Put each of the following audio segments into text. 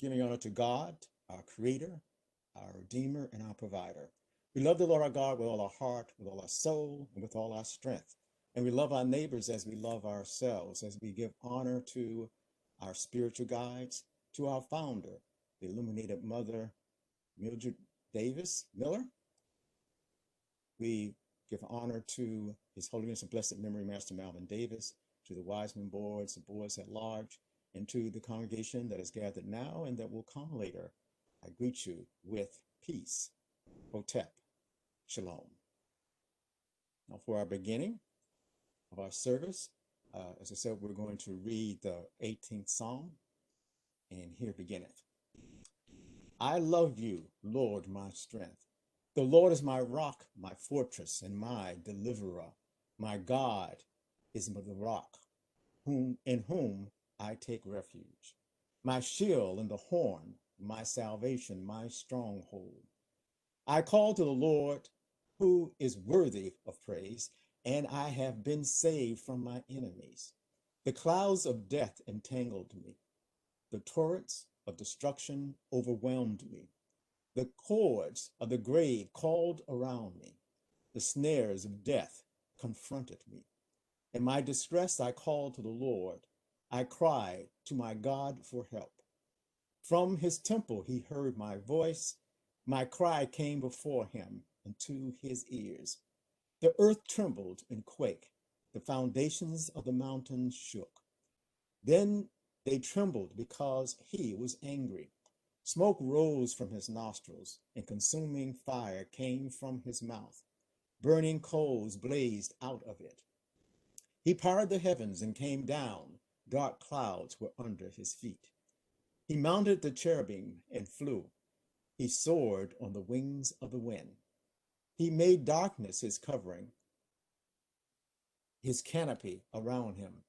giving honor to God, our Creator, our Redeemer, and our Provider. We love the Lord our God with all our heart, with all our soul, and with all our strength. And we love our neighbors as we love ourselves, as we give honor to our spiritual guides, to our founder, the illuminated Mother Mildred Davis Miller. We give honor to His Holiness and Blessed Memory, Master Malvin Davis, to the Wiseman boards, the boards at large, and to the congregation that is gathered now and that will come later. I greet you with peace, Hotep, Shalom. Now for our beginning of our service, as I said, we're going to read the 18th Psalm, and here beginneth. I love you, Lord, my strength. The Lord is my rock, my fortress, and my deliverer. My God is the rock, in whom I take refuge. My shield and the horn, my salvation, my stronghold. I call to the Lord, who is worthy of praise, and I have been saved from my enemies. The clouds of death entangled me. The torrents of destruction overwhelmed me. The cords of the grave called around me. The snares of death confronted me. In my distress, I called to the Lord. I cried to my God for help. From his temple, he heard my voice. My cry came before him into his ears. The earth trembled and quaked. The foundations of the mountains shook. Then they trembled because he was angry. Smoke rose from his nostrils, and consuming fire came from his mouth. Burning coals blazed out of it. He parted the heavens and came down. Dark clouds were under his feet. He mounted the cherubim and flew. He soared on the wings of the wind. He made darkness his covering, his canopy around him,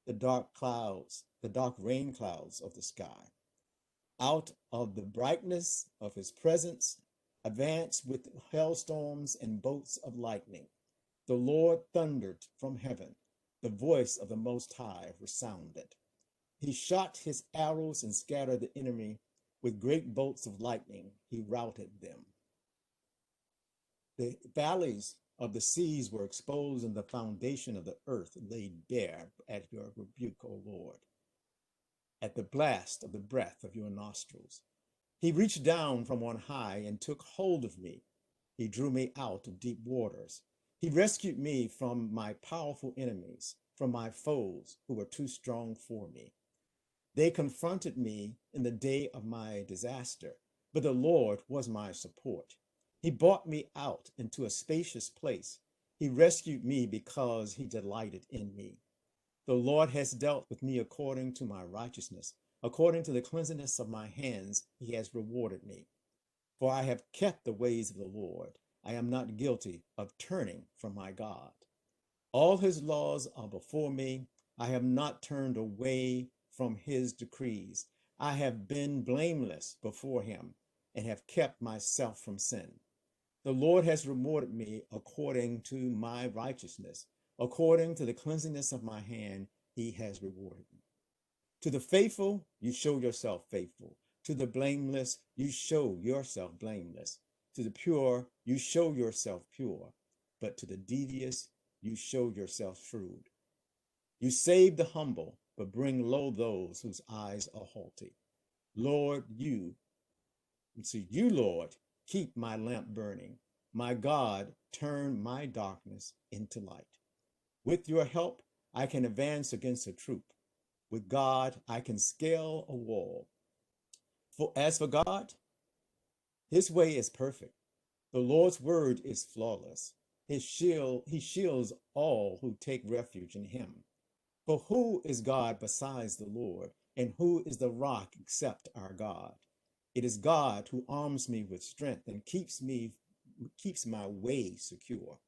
the dark clouds, the dark rain clouds of the sky. Out of the brightness of his presence, advanced with hailstorms and bolts of lightning. The Lord thundered from heaven. The voice of the Most High resounded. He shot his arrows and scattered the enemy. With great bolts of lightning, he routed them. The valleys of the seas were exposed, and the foundation of the earth laid bare at your rebuke, O Lord, at the blast of the breath of your nostrils. He reached down from on high and took hold of me. He drew me out of deep waters. He rescued me from my powerful enemies, from my foes who were too strong for me. They confronted me in the day of my disaster, but the Lord was my support. He brought me out into a spacious place. He rescued me because he delighted in me. The Lord has dealt with me according to my righteousness. According to the cleanliness of my hands, he has rewarded me. For I have kept the ways of the Lord. I am not guilty of turning from my God. All his laws are before me. I have not turned away from his decrees. I have been blameless before him and have kept myself from sin. The Lord has rewarded me according to my righteousness. According to the cleanliness of my hand, he has rewarded me. To the faithful, you show yourself faithful. To the blameless, you show yourself blameless. To the pure, you show yourself pure. But to the devious, you show yourself shrewd. You save the humble, but bring low those whose eyes are haughty. Lord, you, Lord, keep my lamp burning. My God, turn my darkness into light. With your help, I can advance against a troop. With God, I can scale a wall. As for God, his way is perfect. The Lord's word is flawless. He shields all who take refuge in him. For who is God besides the Lord? And who is the rock except our God? It is God who arms me with strength and keeps my way secure.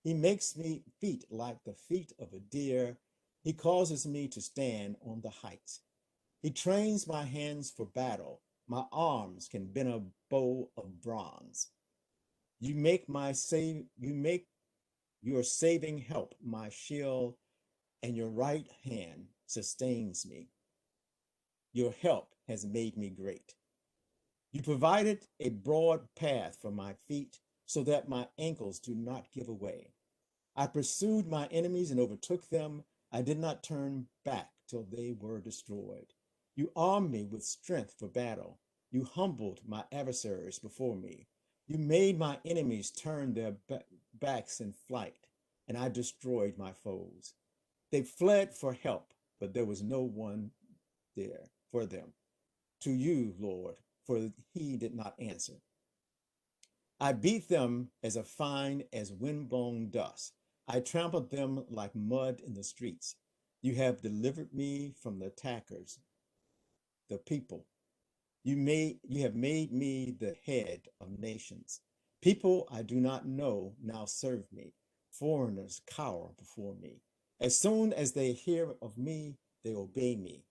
He makes me feet like the feet of a deer. He causes me to stand on the heights. He trains my hands for battle. My arms can bend a bow of bronze. You make your saving help my shield, and your right hand sustains me. Your help has made me great. You provided a broad path for my feet so that my ankles do not give away. I pursued my enemies and overtook them. I did not turn back till they were destroyed. You armed me with strength for battle. You humbled my adversaries before me. You made my enemies turn their backs in flight, and I destroyed my foes. They fled for help, but there was no one there for them. To you, Lord, for he did not answer. I beat them as fine as windblown dust. I trampled them like mud in the streets. You have delivered me from the attackers, the people. You have made me the head of nations. People I do not know now serve me. Foreigners cower before me. As soon as they hear of me, they obey me.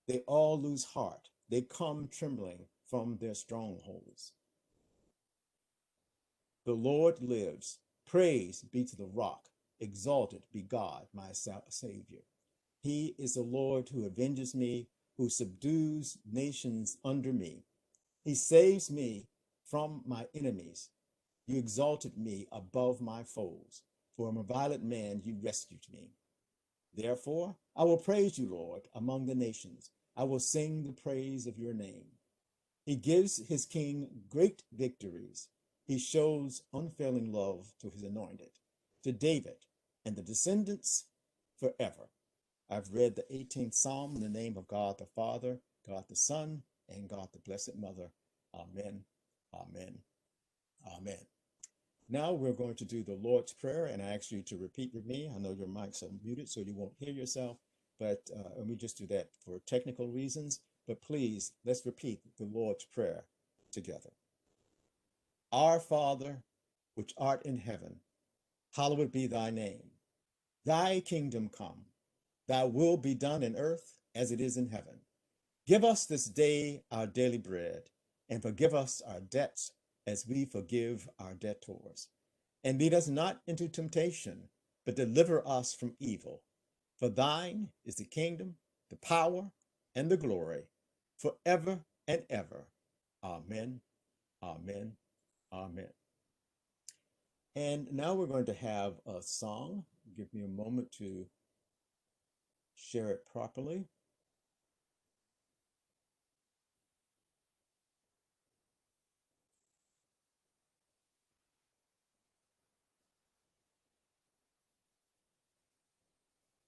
They all lose heart. They come trembling from their strongholds. The Lord lives. Praise be to the rock. Exalted be God, my Savior. He is the Lord who avenges me, who subdues nations under me. He saves me from my enemies. You exalted me above my foes. From a violent man you rescued me. Therefore, I will praise you, Lord, among the nations. I will sing the praise of your name. He gives his king great victories. He shows unfailing love to his anointed, to David and the descendants forever. I've read the 18th Psalm in the name of God the Father, God the Son, and God the Blessed Mother. Amen, amen, amen. Now we're going to do the Lord's Prayer, and I ask you to repeat with me. I know your mics are muted, so you won't hear yourself, but let me just do that for technical reasons. But please, let's repeat the Lord's Prayer together. Our Father, which art in heaven, hallowed be thy name. Thy kingdom come, thy will be done in earth as it is in heaven. Give us this day our daily bread, and forgive us our debts as we forgive our debtors. And lead us not into temptation, but deliver us from evil. For thine is the kingdom, the power, and the glory, forever and ever. Amen, amen, amen. And now we're going to have a song. Give me a moment to share it properly.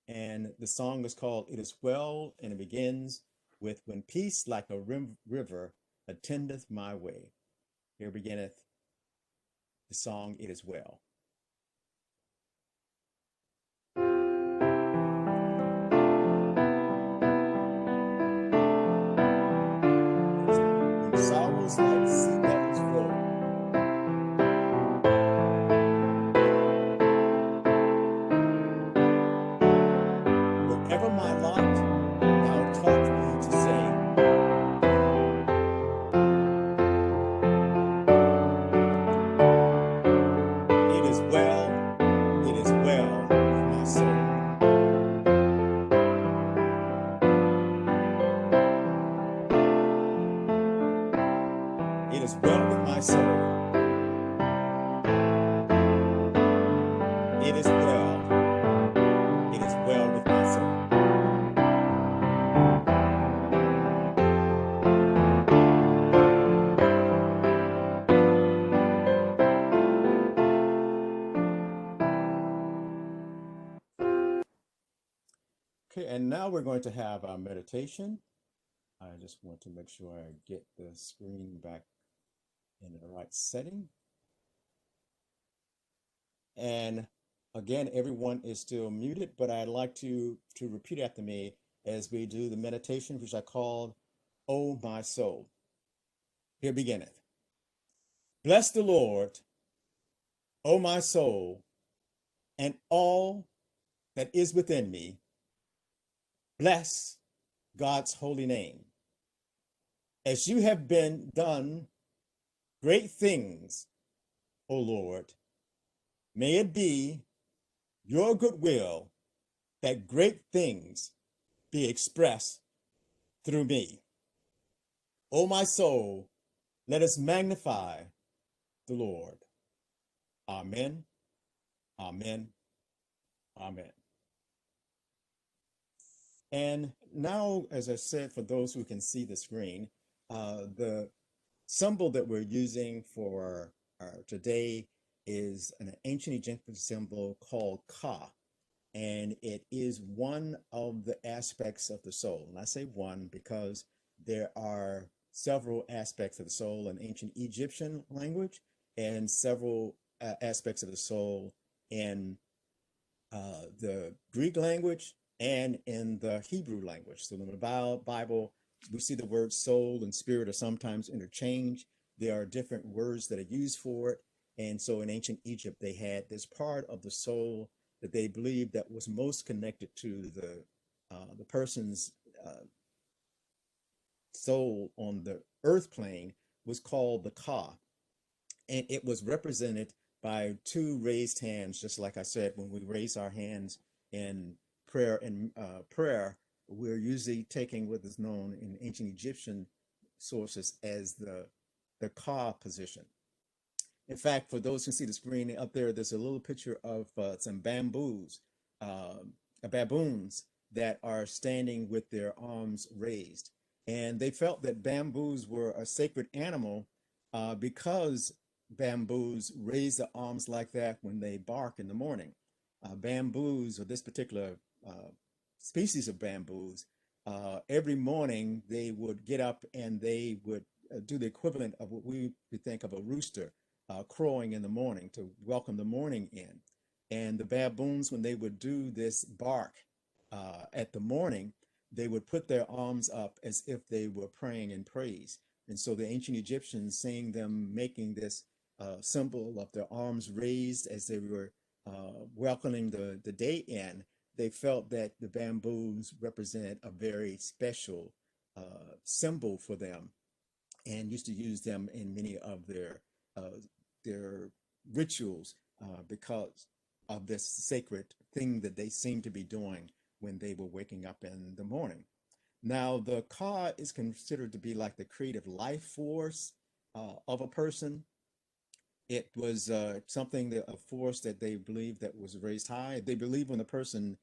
And the song is called It Is Well, and it begins with When peace like a river attendeth my way. Here beginneth the song It Is Well. When sorrows like sea levels roll, wherever my lot, thou taught me to say, it is well with my soul. It is well with my soul. It is well with my soul. Okay, and now we're going to have our meditation. I just want to make sure I get the screen back in the right setting. And again, everyone is still muted, but I'd like to repeat after me as we do the meditation, which I called, O my soul. Here beginneth. Bless the Lord, O my soul, and all that is within me. Bless God's holy name. As you have been done great things, O Lord, may it be your goodwill that great things be expressed through me. O my soul, let us magnify the Lord. Amen, amen, amen. And now, as I said, for those who can see the screen, the symbol that we're using for today is an ancient Egyptian symbol called Ka. And it is one of the aspects of the soul. And I say one because there are several aspects of the soul in ancient Egyptian language and several aspects of the soul in the Greek language and in the Hebrew language. So in the Bible, we see the word soul and spirit are sometimes interchanged. There are different words that are used for it. And so in ancient Egypt, they had this part of the soul that they believed that was most connected to the person's soul on the earth plane was called the Ka. And it was represented by two raised hands, just like I said, when we raise our hands in prayer, we're usually taking what is known in ancient Egyptian sources as the Ka position. In fact, for those who see the screen up there, there's a little picture of some uh, baboons that are standing with their arms raised. And they felt that bamboos were a sacred animal because bamboos raise the arms like that when they bark in the morning. Bamboos, or this particular species of bamboos, every morning they would get up and they would do the equivalent of what we would think of a rooster crowing in the morning to welcome the morning in. And the baboons, when they would do this bark at the morning, they would put their arms up as if they were praying in praise. And so the ancient Egyptians, seeing them making this symbol of their arms raised as they were welcoming the day in, they felt that the bamboos represented a very special symbol for them and used to use them in many of their rituals because of this sacred thing that they seemed to be doing when they were waking up in the morning. Now, the Ka is considered to be like the creative life force of a person. It was something that a force that they believed that was raised high. They believe when a person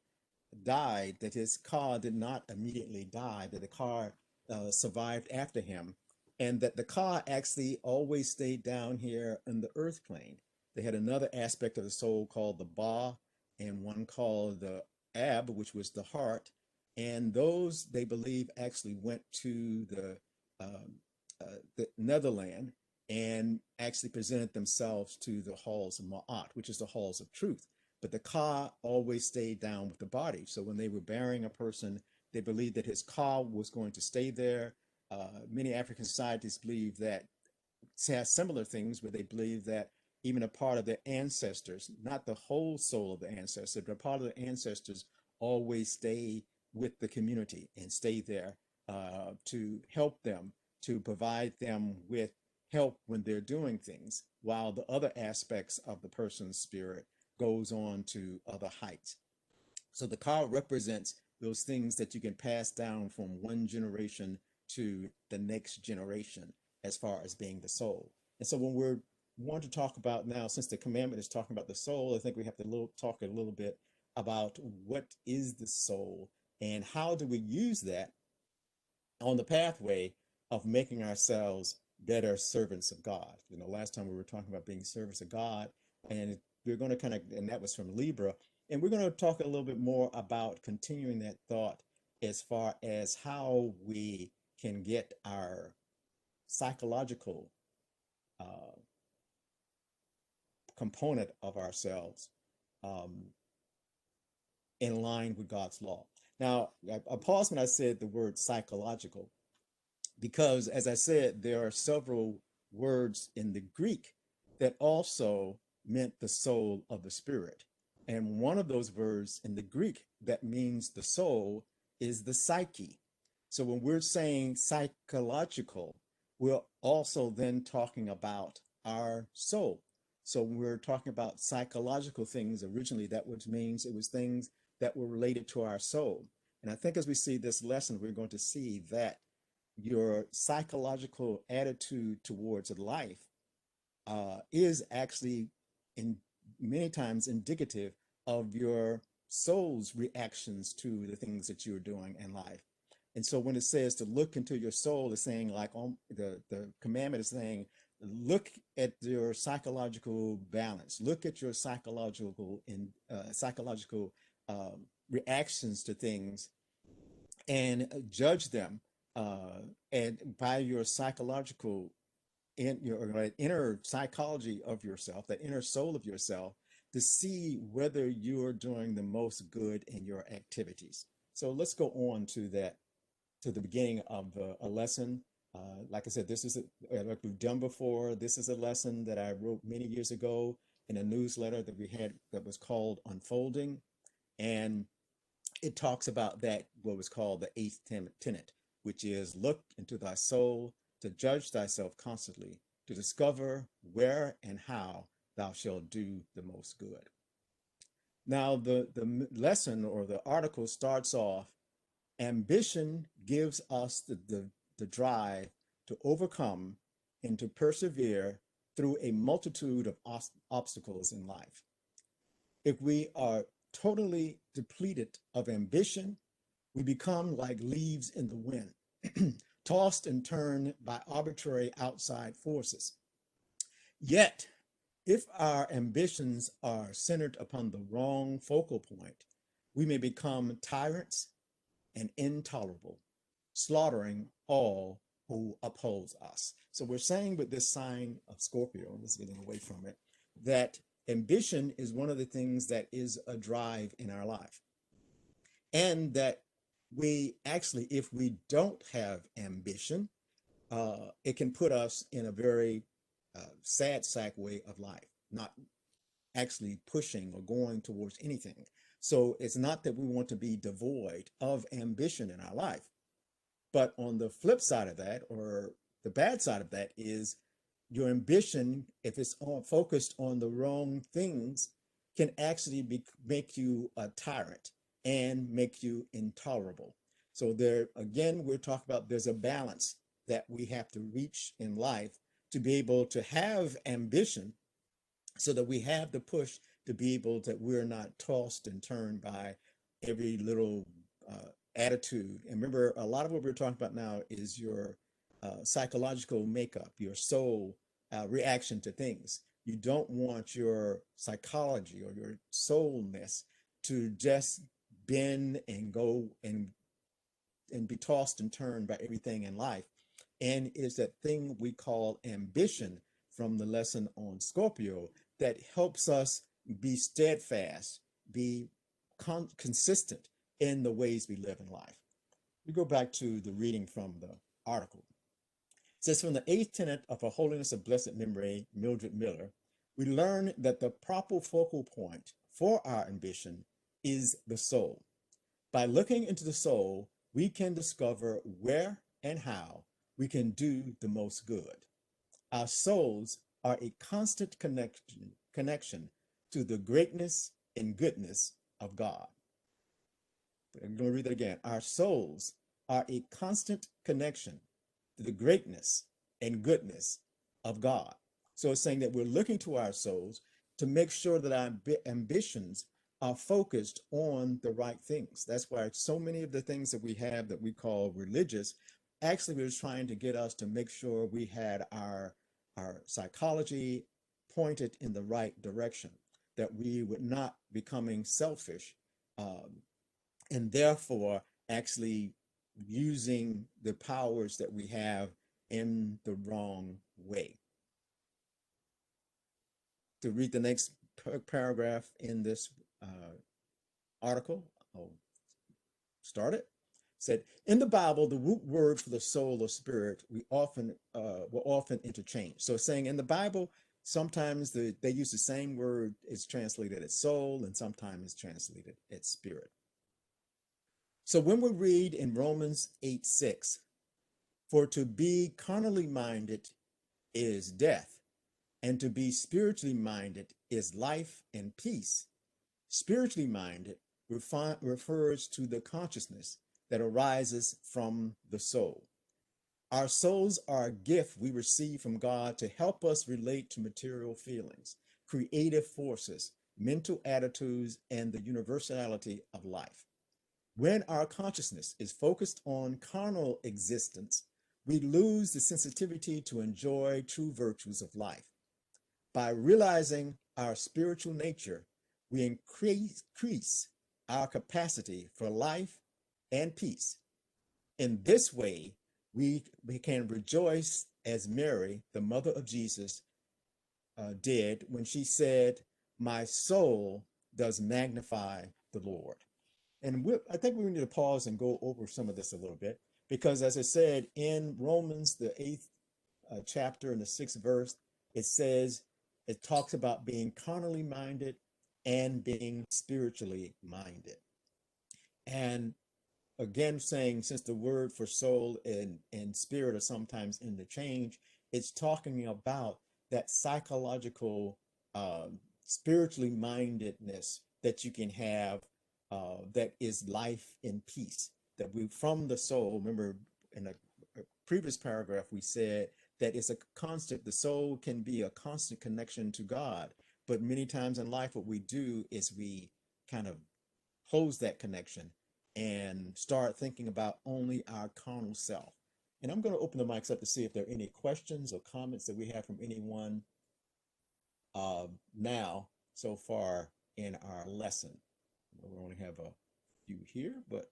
died that his car did not immediately die, that the car survived after him, and that the car actually always stayed down here in the earth plane. They had another aspect of the soul called the Ba, and one called the Ab, which was the heart. And those, they believe, actually went to the Netherland and actually presented themselves to the halls of Ma'at, which is the halls of truth. But the Ka always stayed down with the body. So when they were burying a person, they believed that his Ka was going to stay there. Many African societies believe that, have similar things where they believe that even a part of their ancestors, not the whole soul of the ancestor, but a part of the ancestors always stay with the community and stay there to help them, to provide them with help when they're doing things, while the other aspects of the person's spirit goes on to other heights. So the car represents those things that you can pass down from one generation to the next generation as far as being the soul. And so when we're want to talk about now, since the commandment is talking about the soul, I think we have to talk a little bit about what is the soul and how do we use that on the pathway of making ourselves better servants of God. You know, last time we were talking about being servants of God, and we're going to kind of, and that was from Libra, and we're going to talk a little bit more about continuing that thought as far as how we can get our psychological uh, component of ourselves um, in line with God's law. Now, I paused when I said the word psychological because, as I said, there are several words in the Greek that also meant the soul of the spirit. And one of those words in the Greek that means the soul is the psyche. So when we're saying psychological, we're also then talking about our soul. So when we're talking about psychological things, originally that which means it was things that were related to our soul. And I think as we see this lesson, we're going to see that your psychological attitude towards life is actually in many times indicative of your soul's reactions to the things that you're doing in life. And so when it says to look into your soul, it's saying like the commandment is saying, look at your psychological balance, look at your psychological reactions to things and judge them and by your psychological in your inner psychology of yourself, that inner soul of yourself, to see whether you're doing the most good in your activities. So let's go on to that, to the beginning of a lesson. Like I said, this is like we've done before. This is a lesson that I wrote many years ago in a newsletter that we had that was called Unfolding. And it talks about that, what was called the eighth tenet, which is look into thy soul to judge thyself constantly, to discover where and how thou shalt do the most good. Now, the lesson or the article starts off, ambition gives us the drive to overcome and to persevere through a multitude of obstacles in life. If we are totally depleted of ambition, we become like leaves in the wind, tossed and turned by arbitrary outside forces. Yet, if our ambitions are centered upon the wrong focal point, we may become tyrants and intolerable, slaughtering all who oppose us. So we're saying with this sign of Scorpio, let's getting away from it, that ambition is one of the things that is a drive in our life. And that we actually, if we don't have ambition, it can put us in a very sad sack way of life, not actually pushing or going towards anything. So it's not that we want to be devoid of ambition in our life. But on the flip side of that, or the bad side of that, is your ambition, if it's focused on the wrong things, can actually make you a tyrant and make you intolerable. So there, again, we're talking about there's a balance that we have to reach in life to be able to have ambition, so that we have the push to be able that we're not tossed and turned by every little attitude. And remember, a lot of what we're talking about now is your psychological makeup, your soul reaction to things. You don't want your psychology or your soulness to just bend and go and be tossed and turned by everything in life. And it's that thing we call ambition from the lesson on Scorpio that helps us be steadfast, be consistent in the ways we live in life. We go back to the reading from the article. It says, from the eighth tenet of Her Holiness of Blessed Memory, Mildred Miller, we learn that the proper focal point for our ambition is the soul. By looking into the soul, we can discover where and how we can do the most good. Our souls are a constant connection to the greatness and goodness of God. I'm going to read that again. Our souls are a constant connection to the greatness and goodness of God. So it's saying that we're looking to our souls to make sure that our ambitions are focused on the right things. That's why so many of the things that we have that we call religious, actually was trying to get us to make sure we had our psychology pointed in the right direction, that we would not becoming selfish, and therefore actually using the powers that we have in the wrong way. To read the next paragraph in this article, I'll start it. Said, in the Bible, the root word for the soul or spirit were often interchanged. So saying in the Bible, sometimes they use the same word. It's translated as soul, and sometimes it's translated as spirit. So when we read in Romans 8:6, for to be carnally minded is death, and to be spiritually minded is life and peace. Spiritually minded refers to the consciousness that arises from the soul. Our souls are a gift we receive from God to help us relate to material feelings, creative forces, mental attitudes, and the universality of life. When our consciousness is focused on carnal existence, we lose the sensitivity to enjoy true virtues of life. By realizing our spiritual nature, we increase our capacity for life and peace. In this way, we can rejoice as Mary, the mother of Jesus, did when she said, "My soul does magnify the Lord." And I think we need to pause and go over some of this a little bit, because as I said, in Romans, the 8th chapter and the 6th verse, it says, it talks about being carnally minded and being spiritually minded. And again, saying, since the word for soul and spirit are sometimes interchanged, it's talking about that psychological, spiritually mindedness that you can have, that is life in peace. That we, from the soul, remember in a previous paragraph, we said that it's a constant, the soul can be a constant connection to God. But many times in life, what we do is we kind of close that connection and start thinking about only our carnal self. And I'm going to open the mics up to see if there are any questions or comments that we have from anyone now so far in our lesson. We only have a few here, but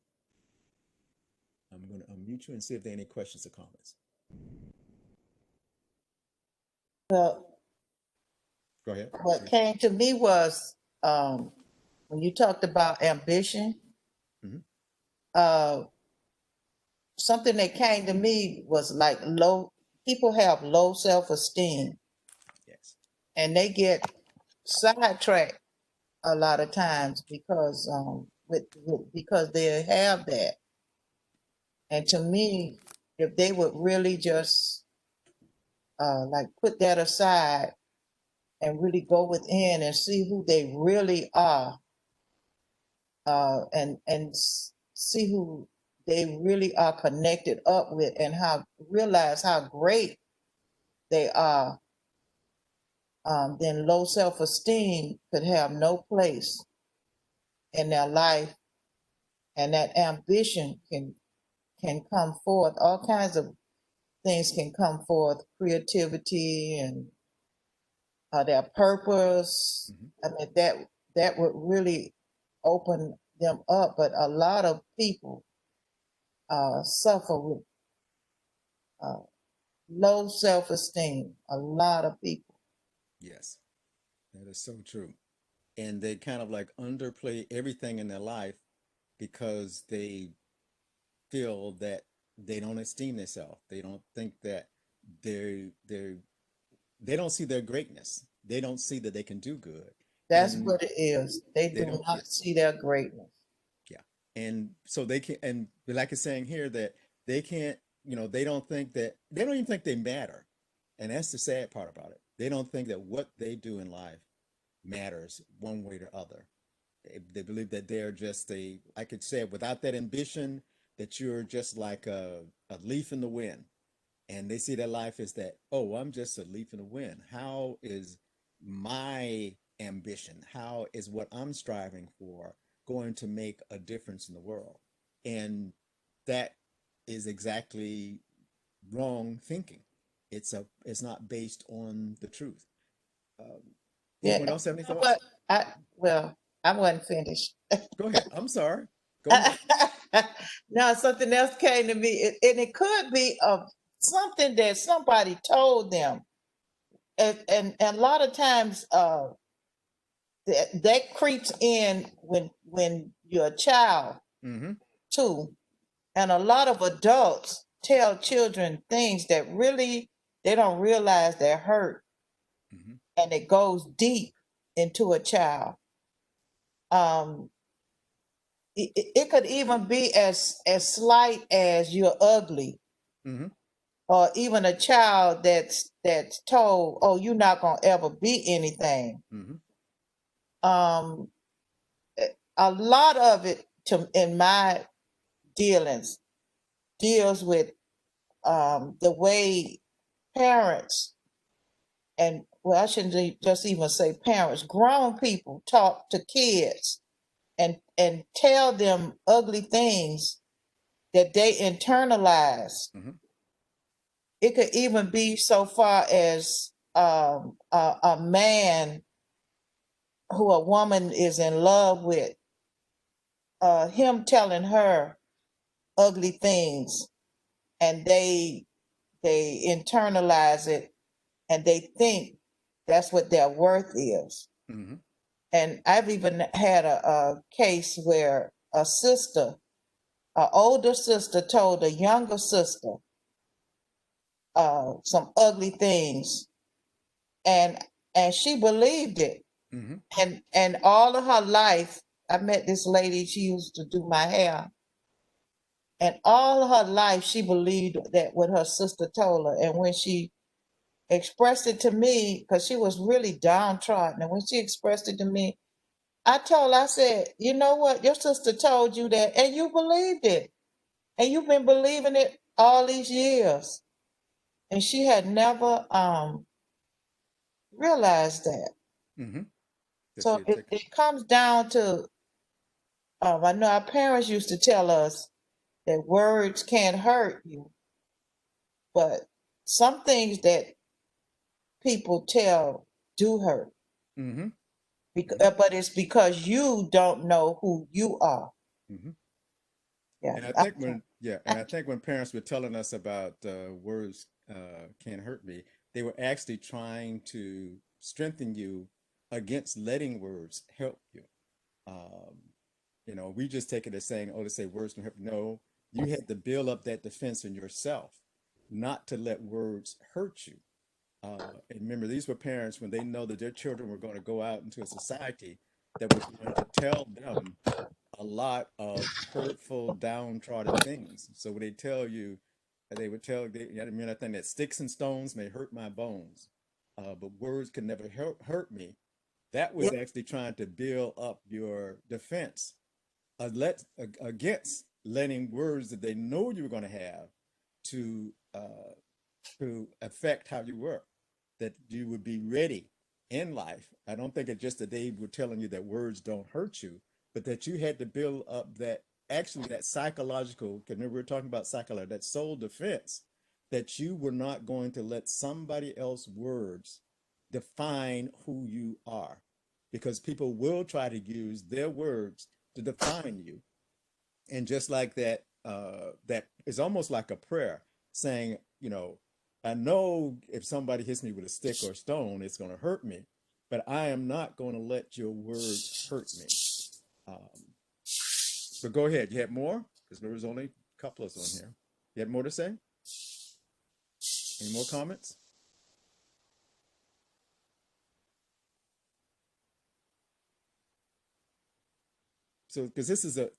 I'm going to unmute you and see if there are any questions or comments. Well, go ahead. What came to me was when you talked about ambition, something that came to me was like people have low self-esteem. Yes. And they get sidetracked a lot of times because because they have that. And to me, if they would really just like put that aside and really go within and see who they really are, and see who they really are connected up with, and realize how great they are, then low self-esteem could have no place in their life, and that ambition can come forth. All kinds of things can come forth, creativity and their purpose. I mean, that would really open them up. But a lot of people suffer with low self-esteem. A lot of people. Yes, that is so true. And they kind of like underplay everything in their life because they feel that they don't esteem themselves. They don't think that they don't see their greatness. They don't see that they can do good. That's what it is. They do not see their greatness. Yeah. And so they can, and like it's saying here that they can't, they don't think that, they don't even think they matter. And that's the sad part about it. They don't think that what they do in life matters one way or other. They believe that they're just like it said, without that ambition, that you're just like a leaf in the wind. And they see their life as that, oh, I'm just a leaf in the wind. How is my ambition, how is what I'm striving for going to make a difference in the world? And that is exactly wrong thinking. It's not based on the truth. Anyone else have any thoughts? I wasn't finished. Go ahead. I'm sorry. Go ahead. Now something else came to me, and it could be something that somebody told them, and a lot of times that creeps in when you're a child too, and a lot of adults tell children things that really they don't realize they're hurt, and it goes deep into a child. It could even be as slight as you're ugly, or even a child that's told, "Oh, you're not gonna ever be anything." A lot of it, in my dealings, deals with the way parents, and well, I shouldn't just even say parents, grown people talk to kids and tell them ugly things that they internalize. Mm-hmm. It could even be so far as a man who a woman is in love with, him telling her ugly things, and they internalize it, and they think that's what their worth is. Mm-hmm. And I've even had a case where a sister, an older sister, told a younger sister some ugly things, and she believed it. Mm-hmm. And all of her life, I met this lady. She used to do my hair, and all of her life she believed that what her sister told her. And when she expressed it to me, because she was really downtrodden, and when she expressed it to me, I told her, I said, you know what, your sister told you that, and you believed it, and you've been believing it all these years. And she had never realized that. Mm-hmm. That she So had it, taken. it comes down to, I know our parents used to tell us that words can't hurt you, but some things that people tell do hurt. Mm-hmm. Mm-hmm. But it's because you don't know who you are. Mm-hmm. Yeah. And I think when, yeah, and I think when parents were telling us about words can't hurt me, they were actually trying to strengthen you against letting words help you. Um, we just take it as saying, oh, to say words can hurt. No, you had to build up that defense in yourself, not to let words hurt you. And remember, these were parents when they know that their children were going to go out into a society that was going to tell them a lot of hurtful, downtrodden things. So when they tell you, they would tell, I mean, I think that sticks and stones may hurt my bones, but words can never hurt me. That Yeah. was actually trying to build up your defense against letting words that they know you were going to have to affect how you were, that you would be ready in life. I don't think it's just that they were telling you that words don't hurt you, but that you had to build up that actually that psychological, because remember we are talking about psychology, that soul defense, that you were not going to let somebody else's words define who you are, because people will try to use their words to define you. And just like that, that is almost like a prayer saying, I know if somebody hits me with a stick or a stone, it's going to hurt me, but I am not going to let your words hurt me. Um, but go ahead. You had more? Because there was only a couple of us on here. You had more to say? Any more comments? So, because this is a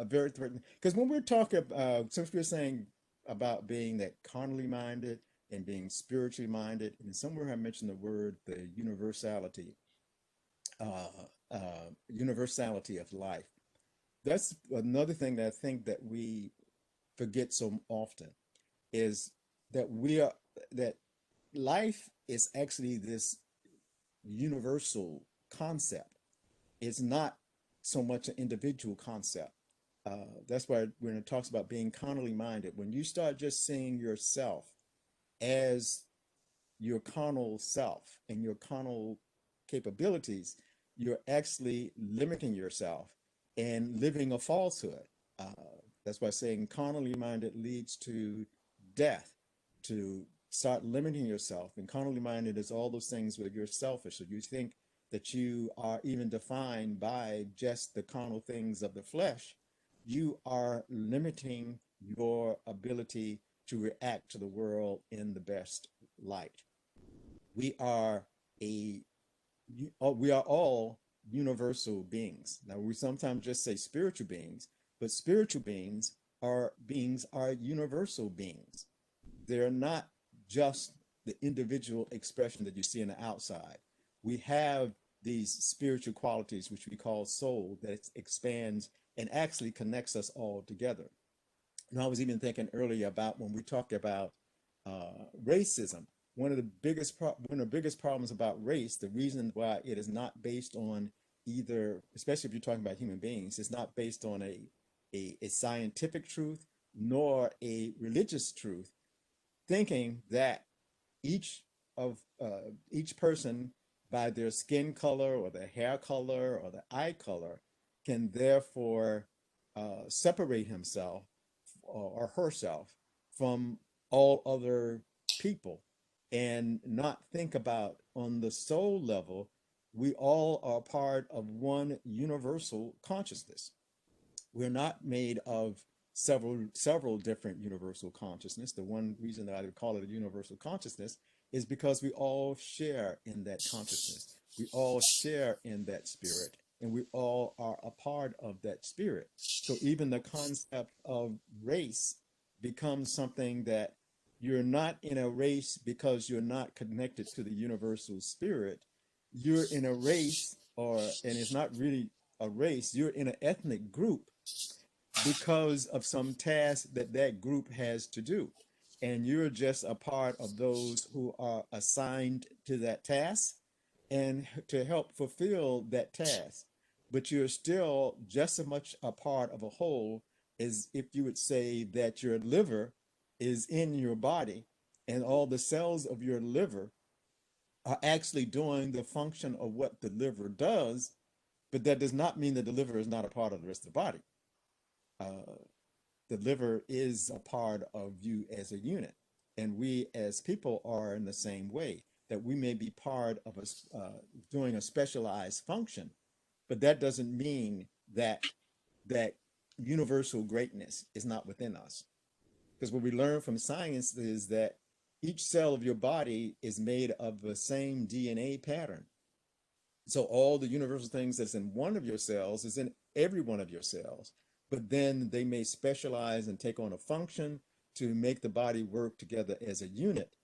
very threatening, because when we're talking, since we're saying about being that carnally minded and being spiritually minded, and somewhere I mentioned the word, the universality of life. That's another thing that I think that we forget so often is that that life is actually this universal concept. It's not so much an individual concept. That's why when it talks about being carnally minded, when you start just seeing yourself as your carnal self and your carnal capabilities, you're actually limiting yourself and living a falsehood. Uh, that's why saying carnally minded leads to death, to start limiting yourself. And carnally minded is all those things where you're selfish. So you think that you are even defined by just the carnal things of the flesh. You are limiting your ability to react to the world in the best light. We are a we are all universal beings. Now we sometimes just say spiritual beings, but spiritual beings are universal beings. They're not just the individual expression that you see in the outside. We have these spiritual qualities which we call soul that expands and actually connects us all together. And I was even thinking earlier about when we talk about racism. One of the biggest problems about race, the reason why it is not based on either, especially if you're talking about human beings, it's not based on a scientific truth nor a religious truth, thinking that each each person by their skin color or their hair color or their eye color can therefore separate himself or herself from all other people and not think about on the soul level, we all are part of one universal consciousness. We're not made of several different universal consciousness. The one reason that I would call it a universal consciousness is because we all share in that consciousness. We all share in that spirit, and we all are a part of that spirit. So even the concept of race becomes something that you're not in a race because you're not connected to the universal spirit. You're in a race, and it's not really a race, you're in an ethnic group because of some task that that group has to do. And you're just a part of those who are assigned to that task and to help fulfill that task. But you're still just as much a part of a whole as if you would say that your liver is in your body and all the cells of your liver are actually doing the function of what the liver does, but that does not mean that the liver is not a part of the rest of the body. Uh, the liver is a part of you as a unit. And we as people are in the same way, that we may be part of doing a specialized function, but that doesn't mean that universal greatness is not within us. Because what we learn from science is that each cell of your body is made of the same DNA pattern. So all the universal things that's in one of your cells is in every one of your cells, but then they may specialize and take on a function to make the body work together as a unit.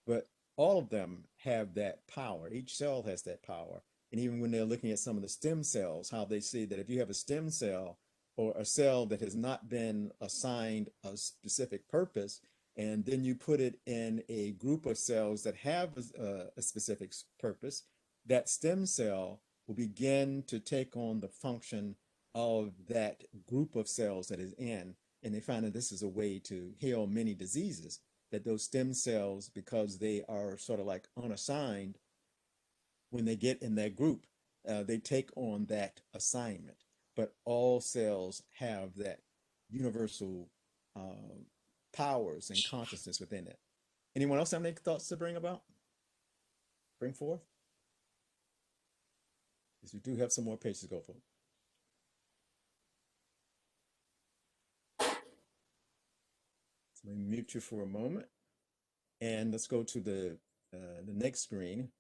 But all of them have that power. Each cell has that power. And even when they're looking at some of the stem cells, how they see that if you have a stem cell or a cell that has not been assigned a specific purpose, and then you put it in a group of cells that have a specific purpose, that stem cell will begin to take on the function of that group of cells that is in. And they find that this is a way to heal many diseases, that those stem cells, because they are sort of like unassigned, when they get in that group, they take on that assignment. But all cells have that universal powers and consciousness within it. Anyone else have any thoughts to bring forth? Because we do have some more pages to go for. So let me mute you for a moment. And let's go to the next screen.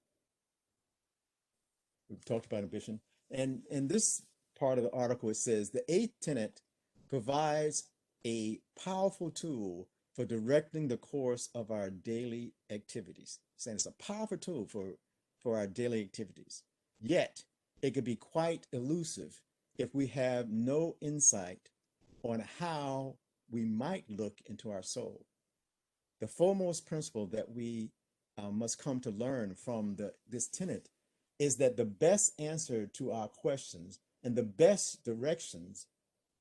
We've talked about ambition. And in this part of the article, it says the eighth tenet provides a powerful tool for directing the course of our daily activities. Saying it's a powerful tool for our daily activities. Yet, it can be quite elusive if we have no insight on how we might look into our soul. The foremost principle that we must come to learn from this tenet is that the best answer to our questions and the best directions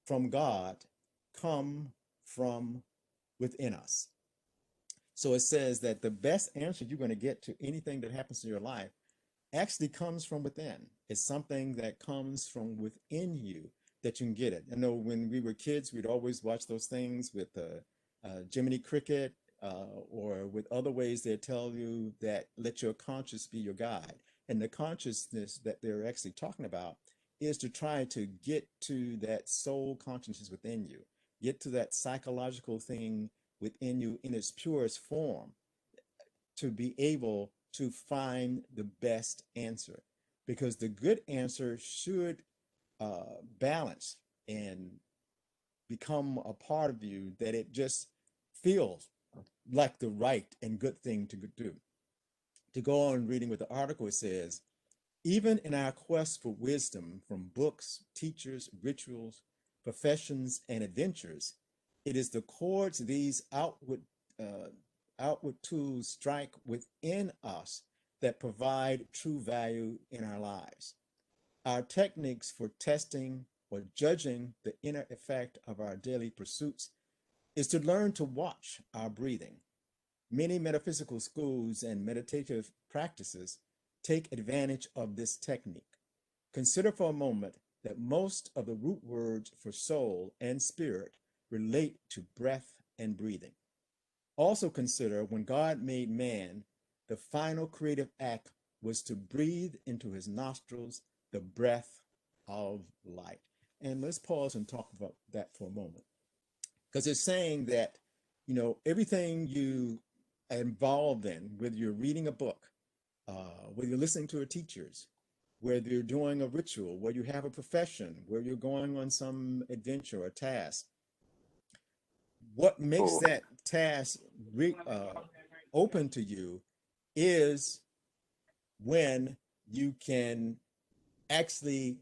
from God come from within us. So it says that the best answer you're going to get to anything that happens in your life actually comes from within. It's something that comes from within you that you can get it. I know when we were kids, we'd always watch those things with Jiminy Cricket or with other ways they tell you that let your conscience be your guide. And the consciousness that they're actually talking about is to try to get to that soul consciousness within you, get to that psychological thing within you in its purest form, to be able to find the best answer. Because the good answer should balance and become a part of you, that it just feels like the right and good thing to do. To go on reading with the article, it says, even in our quest for wisdom from books, teachers, rituals, professions, and adventures, It is the chords these outward tools strike within us that provide true value in our lives. Our techniques for testing or judging the inner effect of our daily pursuits is to learn to watch our breathing. Many metaphysical schools and meditative practices take advantage of this technique. Consider for a moment that most of the root words for soul and spirit relate to breath and breathing. Also consider when God made man, the final creative act was to breathe into his nostrils the breath of life. And let's pause and talk about that for a moment. Because it's saying that, everything you are involved in, whether you're reading a book, whether you're listening to a teacher's, whether you're doing a ritual, whether you have a profession, whether you're going on some adventure or task, what makes that task open to you is when you can actually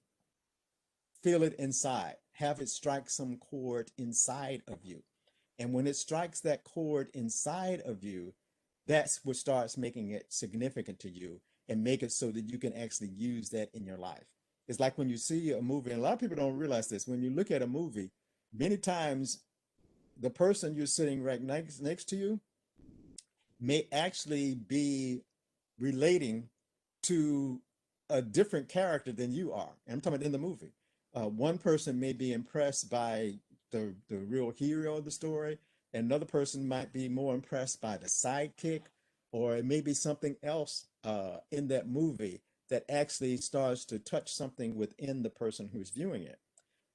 feel it inside, have it strike some chord inside of you. And when it strikes that chord inside of you, that's what starts making it significant to you and make it so that you can actually use that in your life. It's like when you see a movie, and a lot of people don't realize this, when you look at a movie, many times the person you're sitting right next to you may actually be relating to a different character than you are. And I'm talking about in the movie. One person may be impressed by the real hero of the story. Another person might be more impressed by the sidekick, or it may be something else in that movie that actually starts to touch something within the person who's viewing it.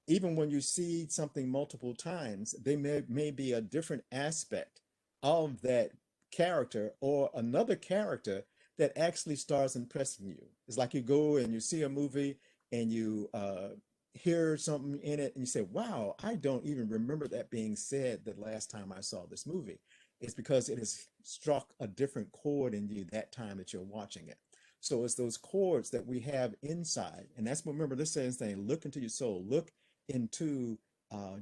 Even when you see something multiple times, they may be a different aspect of that character or another character that actually starts impressing you. It's like you go and you see a movie and you hear something in it and you say, wow, I don't even remember that being said the last time I saw this movie. It's because it has struck a different chord in you that time that you're watching it. So it's those chords that we have inside. And that's what, remember, this says thing, look into your soul, look into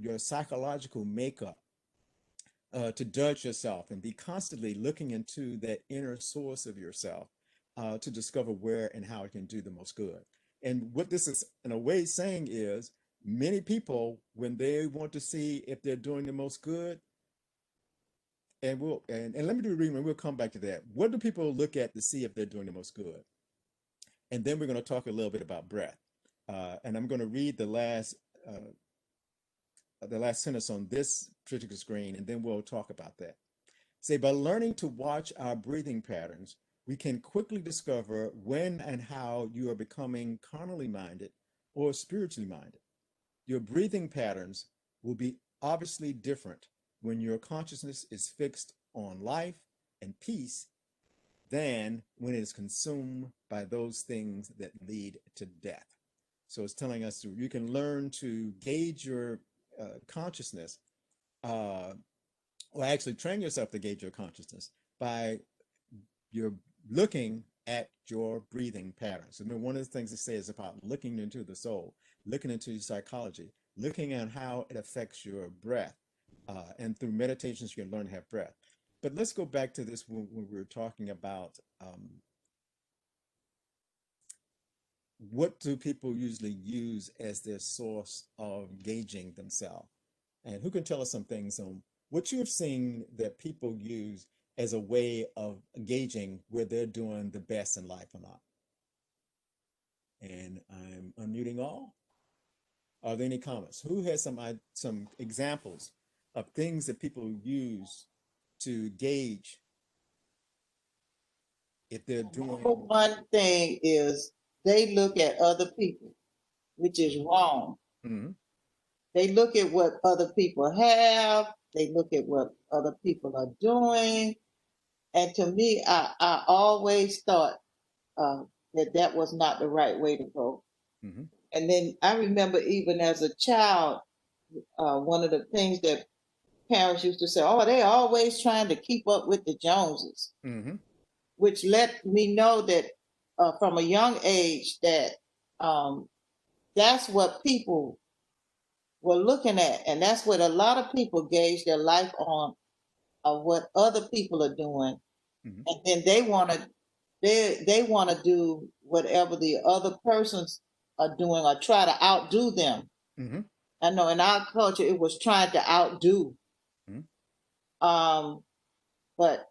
your psychological makeup to judge yourself and be constantly looking into that inner source of yourself to discover where and how it can do the most good. And what this is in a way saying is many people, when they want to see if they're doing the most good, and let me do a reading and we'll come back to that. What do people look at to see if they're doing the most good? And then we're going to talk a little bit about breath. And I'm going to read the last sentence on this particular screen, and then we'll talk about that. Say, by learning to watch our breathing patterns, we can quickly discover when and how you are becoming carnally minded or spiritually minded. Your breathing patterns will be obviously different when your consciousness is fixed on life and peace than when it is consumed by those things that lead to death. So it's telling us you can learn to gauge your consciousness, or actually train yourself to gauge your consciousness by your looking at your breathing patterns. I mean, one of the things it says about looking into the soul, looking into your psychology, looking at how it affects your breath. And through meditations, you can learn to have breath. But let's go back to this when we were talking about what do people usually use as their source of gauging themselves? And who can tell us some things on what you've seen that people use as a way of gauging where they're doing the best in life or not? And I'm unmuting all. Are there any comments? Who has some examples of things that people use to gauge if they're doing? One thing is they look at other people, which is wrong. Mm-hmm. They look at what other people have. They look at what other people are doing. And to me, I always thought that was not the right way to go. Mm-hmm. And then I remember even as a child, one of the things that parents used to say, oh, they're always trying to keep up with the Joneses, Mm-hmm. which let me know that from a young age that that's what people we're looking at, and that's what a lot of people gauge their life on, of what other people are doing, Hmm. and then they want to do whatever the other persons are doing or try to outdo them. Hmm. I know in our culture it was trying to outdo. Hmm. Um, but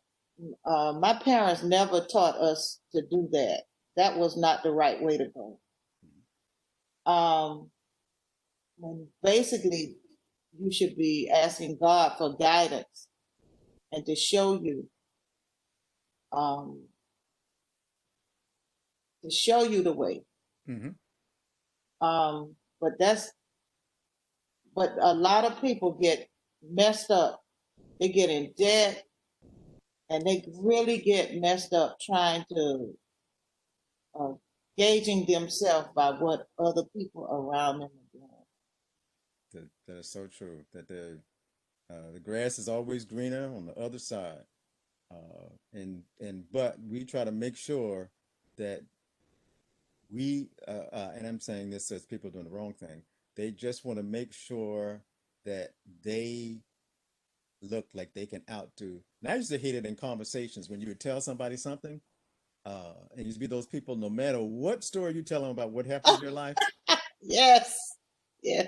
my parents never taught us to do that. That was not the right way to go. Um, when basically you should be asking God for guidance and um, to show you the way. Hmm. But a lot of people get messed up. They get in debt, and they really get messed up trying to uh, gauging themselves by what other people around them are doing. That is so true. That the grass is always greener on the other side. And but we try to make sure that and I'm saying this as people doing the wrong thing. They just want to make sure that they look like they can outdo. And I used to hate it in conversations when you would tell somebody something, and used to be those people, no matter what story you tell them about what happened in their life, Yes, yes,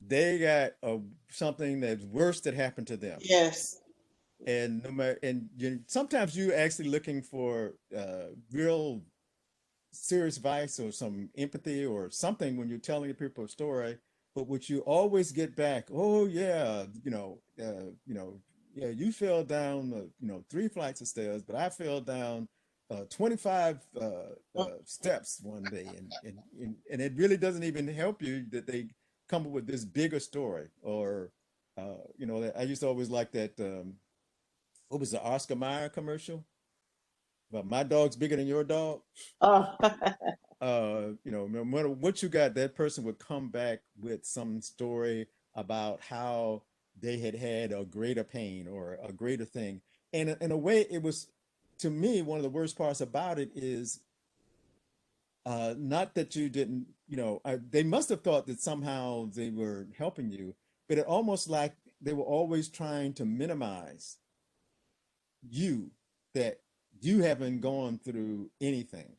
they got something that's worse that happened to them. yes. And no matter, and sometimes you're actually looking for real serious advice or some empathy or something when you're telling people a story, but what you always get back, oh yeah, yeah, you fell down, 3 flights of stairs, but I fell down 25 steps one day, and it really doesn't even help you that they come up with this bigger story, or I used to always like that. What was the Oscar Mayer commercial? But my dog's bigger than your dog. Oh, No matter what you got, that person would come back with some story about how they had had a greater pain or a greater thing. And in a way, it was, to me, one of the worst parts about it is not that you didn't, they must have thought that somehow they were helping you, but it almost like they were always trying to minimize you, that you haven't gone through anything,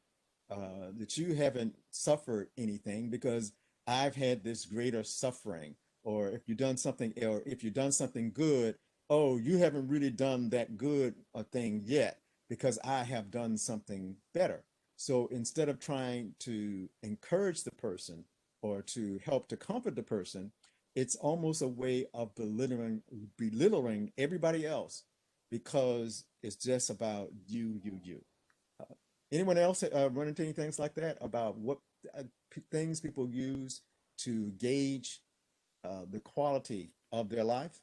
that you haven't suffered anything because I've had this greater suffering. Or if you've done something, or if you've done something good, oh, you haven't really done that good a thing yet because I have done something better. So instead of trying to encourage the person or to help to comfort the person, it's almost a way of belittling everybody else because it's just about you. Uh, Anyone else run into any things like that about what things people use to gauge the quality of their life?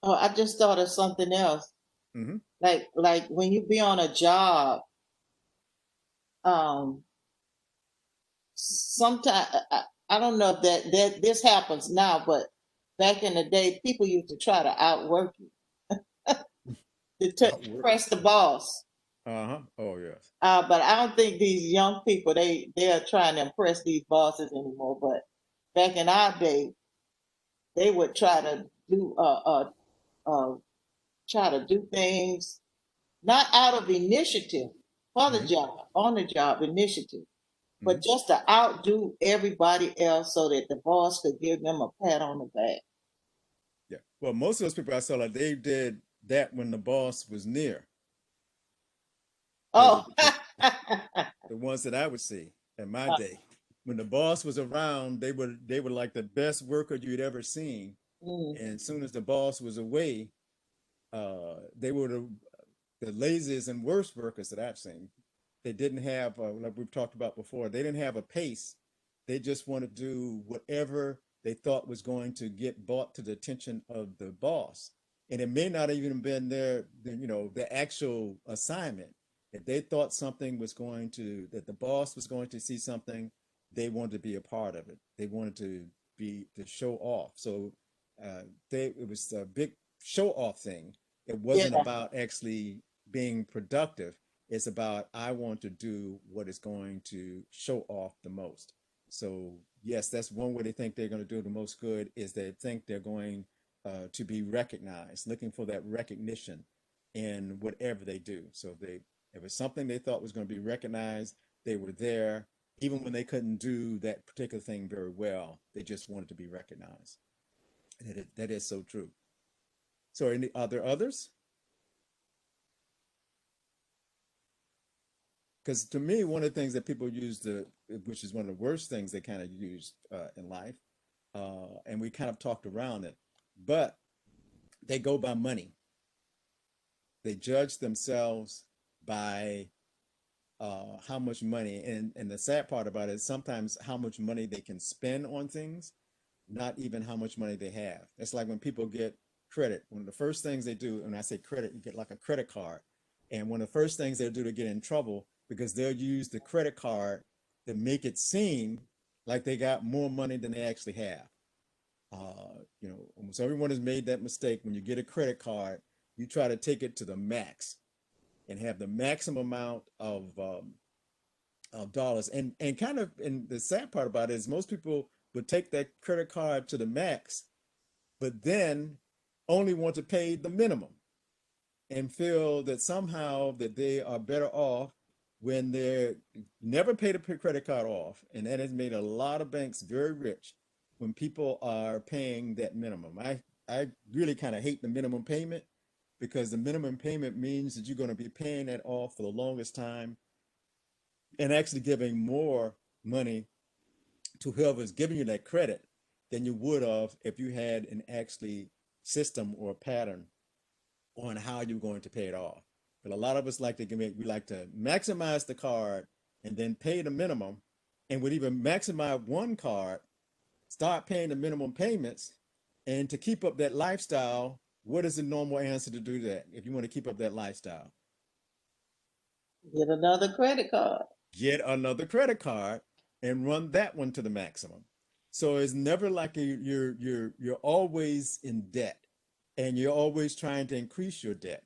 oh, I just thought of something else. Hmm. Like when you be on a job, um, sometimes I don't know if that this happens now, but back in the day, people used to try to outwork you to Outwork. press the boss. Uh-huh. Oh, yes. But I don't think these young people they are trying to impress these bosses anymore. But back in our day, they would uh, try to do things not out of initiative for the Hmm. job, on the job initiative, Hmm. but just to outdo everybody else so that the boss could give them a pat on the back. Yeah. Well, most of those people I saw, like, they did that when the boss was near. They were Oh, the ones that I would see in my day. When the boss was around, they were like the best worker you'd ever seen. mm, And as soon as the boss was away, they were the laziest and worst workers that I've seen. They didn't have, like we've talked about before, they didn't have a pace. They just want to do whatever they thought was going to get brought to the attention of the boss. And it may not even have been the actual assignment. If they thought something was going to, that the boss was going to see something, they wanted to be a part of it. They wanted to show off. So it was a big show off thing. It wasn't yeah, about actually being productive. It's about, I want to do what is going to show off the most. So yes, that's one way they think they're going to do the most good, is they think they're going to be recognized, looking for that recognition in whatever they do. So if it's something they thought was going to be recognized, they were there, even when they couldn't do that particular thing very well. They just wanted to be recognized. That is so true. So are there others? Because to me, one of the things that people use which is one of the worst things they kind of use in life, and we kind of talked around it, but they go by money. They judge themselves by how much money, and the sad part about it is sometimes how much money they can spend on things, not even how much money they have. It's like when people get credit. One of the first things they do, and I say credit, you get like a credit card. And one of the first things they'll do to get in trouble, because they'll use the credit card to make it seem like they got more money than they actually have. Almost everyone has made that mistake. When you get a credit card, you try to take it to the max and have the maximum amount of dollars. And kind of, and the sad part about it is most people would take that credit card to the max, but then only want to pay the minimum and feel that somehow that they are better off when they never paid a credit card off. And that has made a lot of banks very rich when people are paying that minimum. I really kind of hate the minimum payment, because the minimum payment means that you're going to be paying that off for the longest time and actually giving more money to whoever's giving you that credit than you would have if you had an actually system or a pattern on how you're going to pay it off. But a lot of us we like to maximize the card and then pay the minimum, and would even maximize one card, start paying the minimum payments, and to keep up that lifestyle. What is the normal answer to do that if you want to keep up that lifestyle? Get another credit card. Get another credit card and run that one to the maximum. So it's never like you're always in debt, and you're always trying to increase your debt.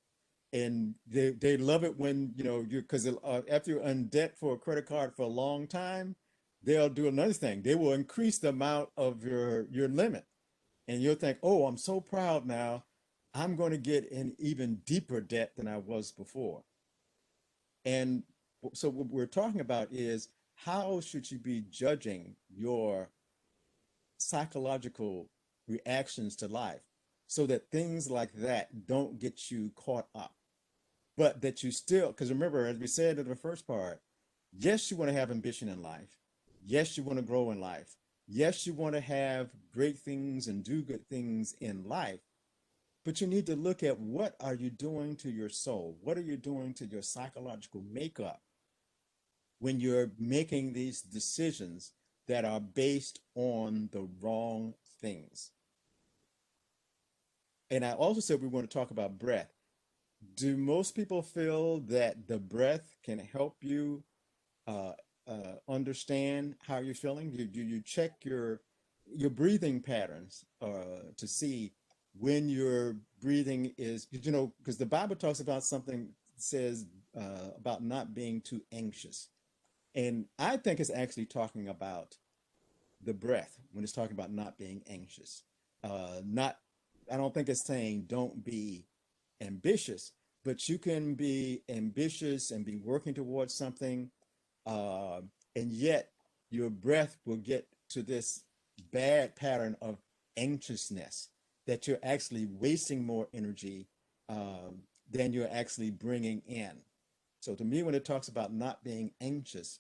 And they love it when you're, because after you're in debt for a credit card for a long time, they'll do another thing. They will increase the amount of your limit, and you'll think, oh, I'm so proud now. I'm going to get in even deeper debt than I was before. And so what we're talking about is, how should you be judging your psychological reactions to life, so that things like that don't get you caught up, but that you still, because remember, as we said in the first part, yes, you want to have ambition in life. Yes, you want to grow in life. Yes, you want to have great things and do good things in life. But you need to look at, what are you doing to your soul? What are you doing to your psychological makeup when you're making these decisions that are based on the wrong things? And I also said we want to talk about breath. Do most people feel that the breath can help you uh, understand how you're feeling? Do you check your breathing patterns to see when your breathing is, because the Bible talks about something, says about not being too anxious. And I think it's actually talking about the breath when it's talking about not being anxious. Not, I don't think it's saying don't be ambitious, but you can be ambitious and be working towards something, uh, and yet your breath will get to this bad pattern of anxiousness, that you're actually wasting more energy than you're actually bringing in. So to me, when it talks about not being anxious,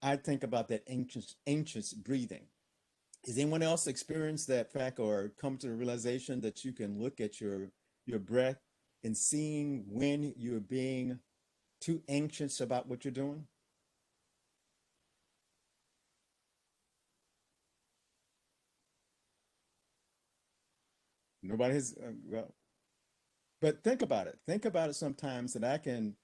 I think about that anxious breathing. Has anyone else experienced that fact, or come to the realization that you can look at your breath and seeing when you're being too anxious about what you're doing? Nobody has. Well, but think about it. Think about it sometimes, that I can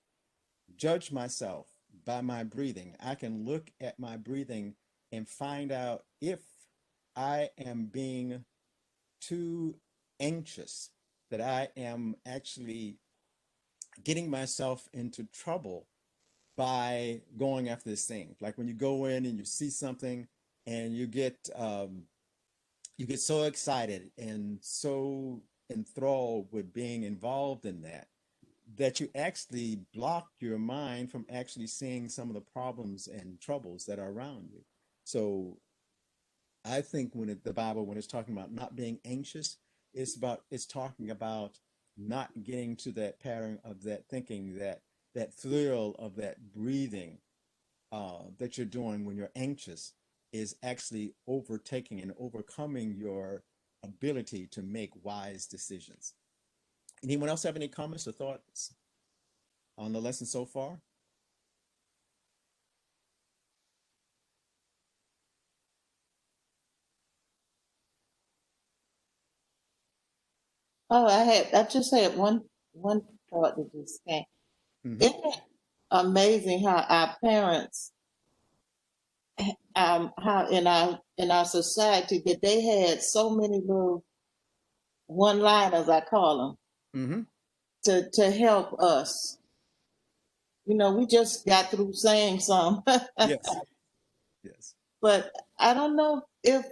judge myself by my breathing. I can look at my breathing and find out if I am being too anxious, that I am actually getting myself into trouble by going after this thing. Like when you go in and you see something and you get so excited and so enthralled with being involved in that, that you actually block your mind from actually seeing some of the problems and troubles that are around you. So I think the Bible, when it's talking about not being anxious, it's talking about not getting to that pattern of that thinking, that thrill of that breathing that you're doing when you're anxious is actually overtaking and overcoming your ability to make wise decisions. Anyone else have any comments or thoughts on the lesson so far? Oh, I just had one thought that just came. Hmm. Isn't it amazing how our parents, how in our society that they had so many little one-liners, I call them, Hmm. to help us. You know, we just got through saying some, Yes, yes. but I don't know if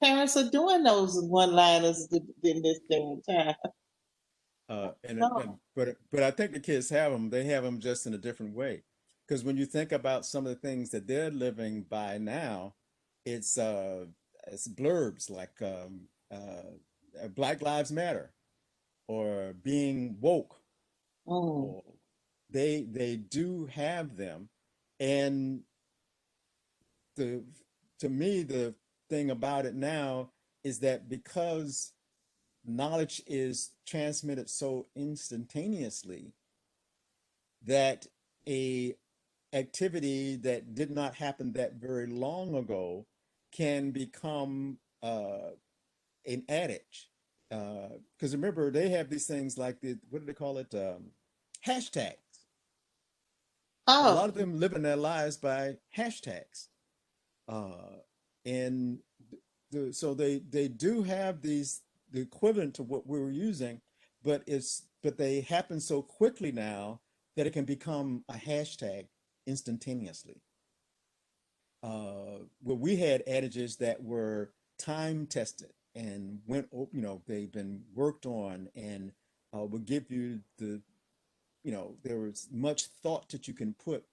parents are doing those one-liners in this day and time. And No. but I think the kids have them. They have them just in a different way. Because when you think about some of the things that they're living by now, it's uh, it's blurbs like Black Lives Matter or being woke, Mm. or they do have them. And the to me the thing about it now is that because knowledge is transmitted so instantaneously, that a activity that did not happen that very long ago can become an adage. Because remember, they have these things like what do they call it? Hashtags. A lot Oh, of them living their lives by hashtags. Uh, and so they do have these the equivalent to what we were using, but they happen so quickly now that it can become a hashtag instantaneously. Well, we had adages that were time tested and they've been worked on and would give you there was much thought that you can put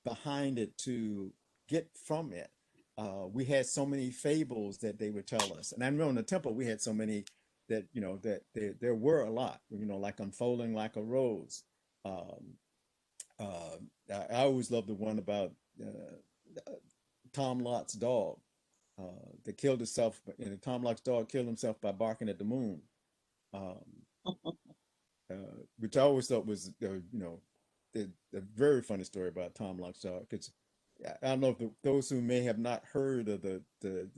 behind it to get from it. We had so many fables that they would tell us, and I remember in the temple we had so many that there were a lot. Like unfolding like a rose. Um, uh, I always loved the one about Tom Lott's dog that killed itself. Tom Lott's dog killed himself by barking at the moon. Um, which I always thought was, a very funny story about Tom Lockjaw. Because I don't know if those who may have not heard of the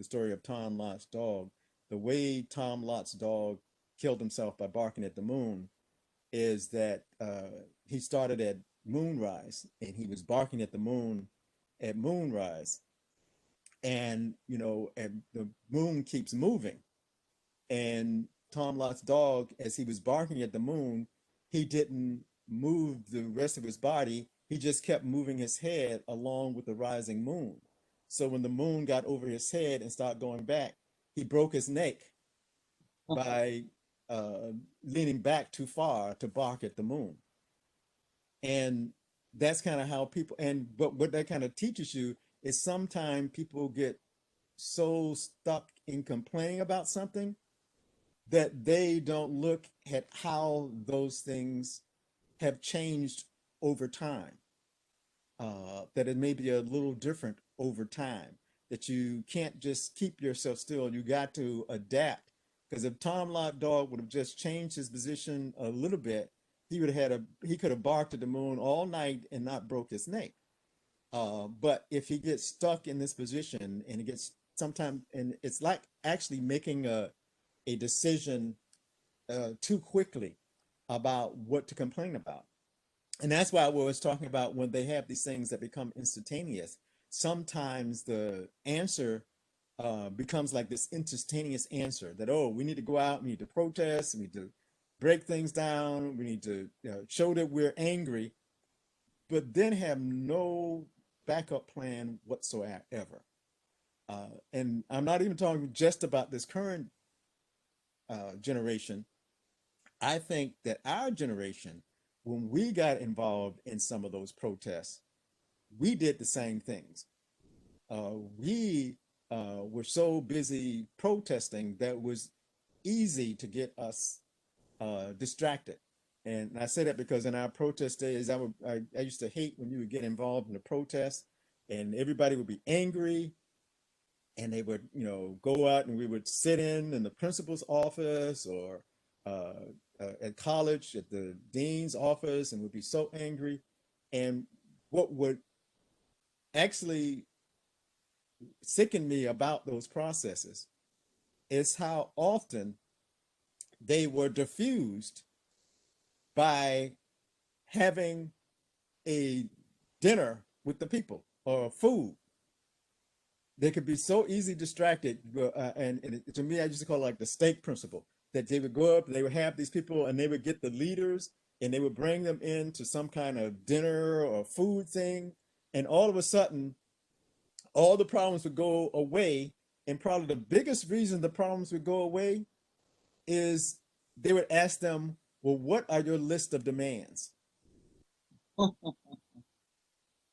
story of Tom Lott's dog, the way Tom Lott's dog killed himself by barking at the moon is that he started at moonrise and he was barking at the moon at moonrise, and the moon keeps moving, and Tom Lott's dog, as he was barking at the moon, he didn't move the rest of his body. He just kept moving his head along with the rising moon. So when the moon got over his head and started going back, he broke his neck by uh, leaning back too far to bark at the moon. And that's kind of how people, but what that kind of teaches you is sometimes people get so stuck in complaining about something that they don't look at how those things have changed over time, that it may be a little different over time, that you can't just keep yourself still. You got to adapt. Because if Tom Lott Dog would have just changed his position a little bit, he could have barked at the moon all night and not broke his neck. But if he gets stuck in this position and it gets sometimes, and it's like actually making a decision too quickly about what to complain about. And that's why we was talking about when they have these things that become instantaneous. Sometimes the answer becomes like this instantaneous answer that, oh, we need to go out, we need to protest, we need to break things down. We need to show that we're angry, but then have no backup plan whatsoever. And I'm not even talking just about this current generation. I think that our generation, when we got involved in some of those protests, we did the same things. We were so busy protesting that it was easy to get us distracted. And I say that because in our protest days, I used to hate when you would get involved in a protest and everybody would be angry and they would, go out and we would sit in the principal's office or at college at the dean's office and would be so angry. And what would actually sicken me about those processes is how often they were diffused by having a dinner with the people or food. They could be so easily distracted. And to me, I used to call it like the steak principle, that they would go up, they would have these people and they would get the leaders and they would bring them into some kind of dinner or food thing. And all of a sudden, all the problems would go away. And probably the biggest reason the problems would go away is they would ask them, well, what are your list of demands? All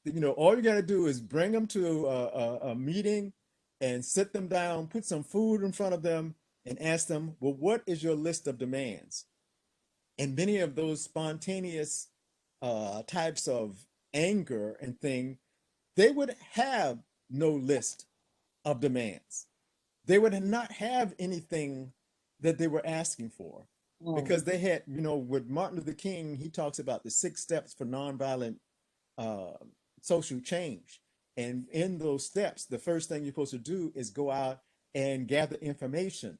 you got to do is bring them to a meeting and sit them down, put some food in front of them and ask them, well, what is your list of demands? And many of those spontaneous types of anger and thing, they would have no list of demands. They would not have anything that they were asking for because they had, with Martin Luther King, he talks about the 6 steps for nonviolent uh, social change. And in those steps, the first thing you're supposed to do is go out and gather information.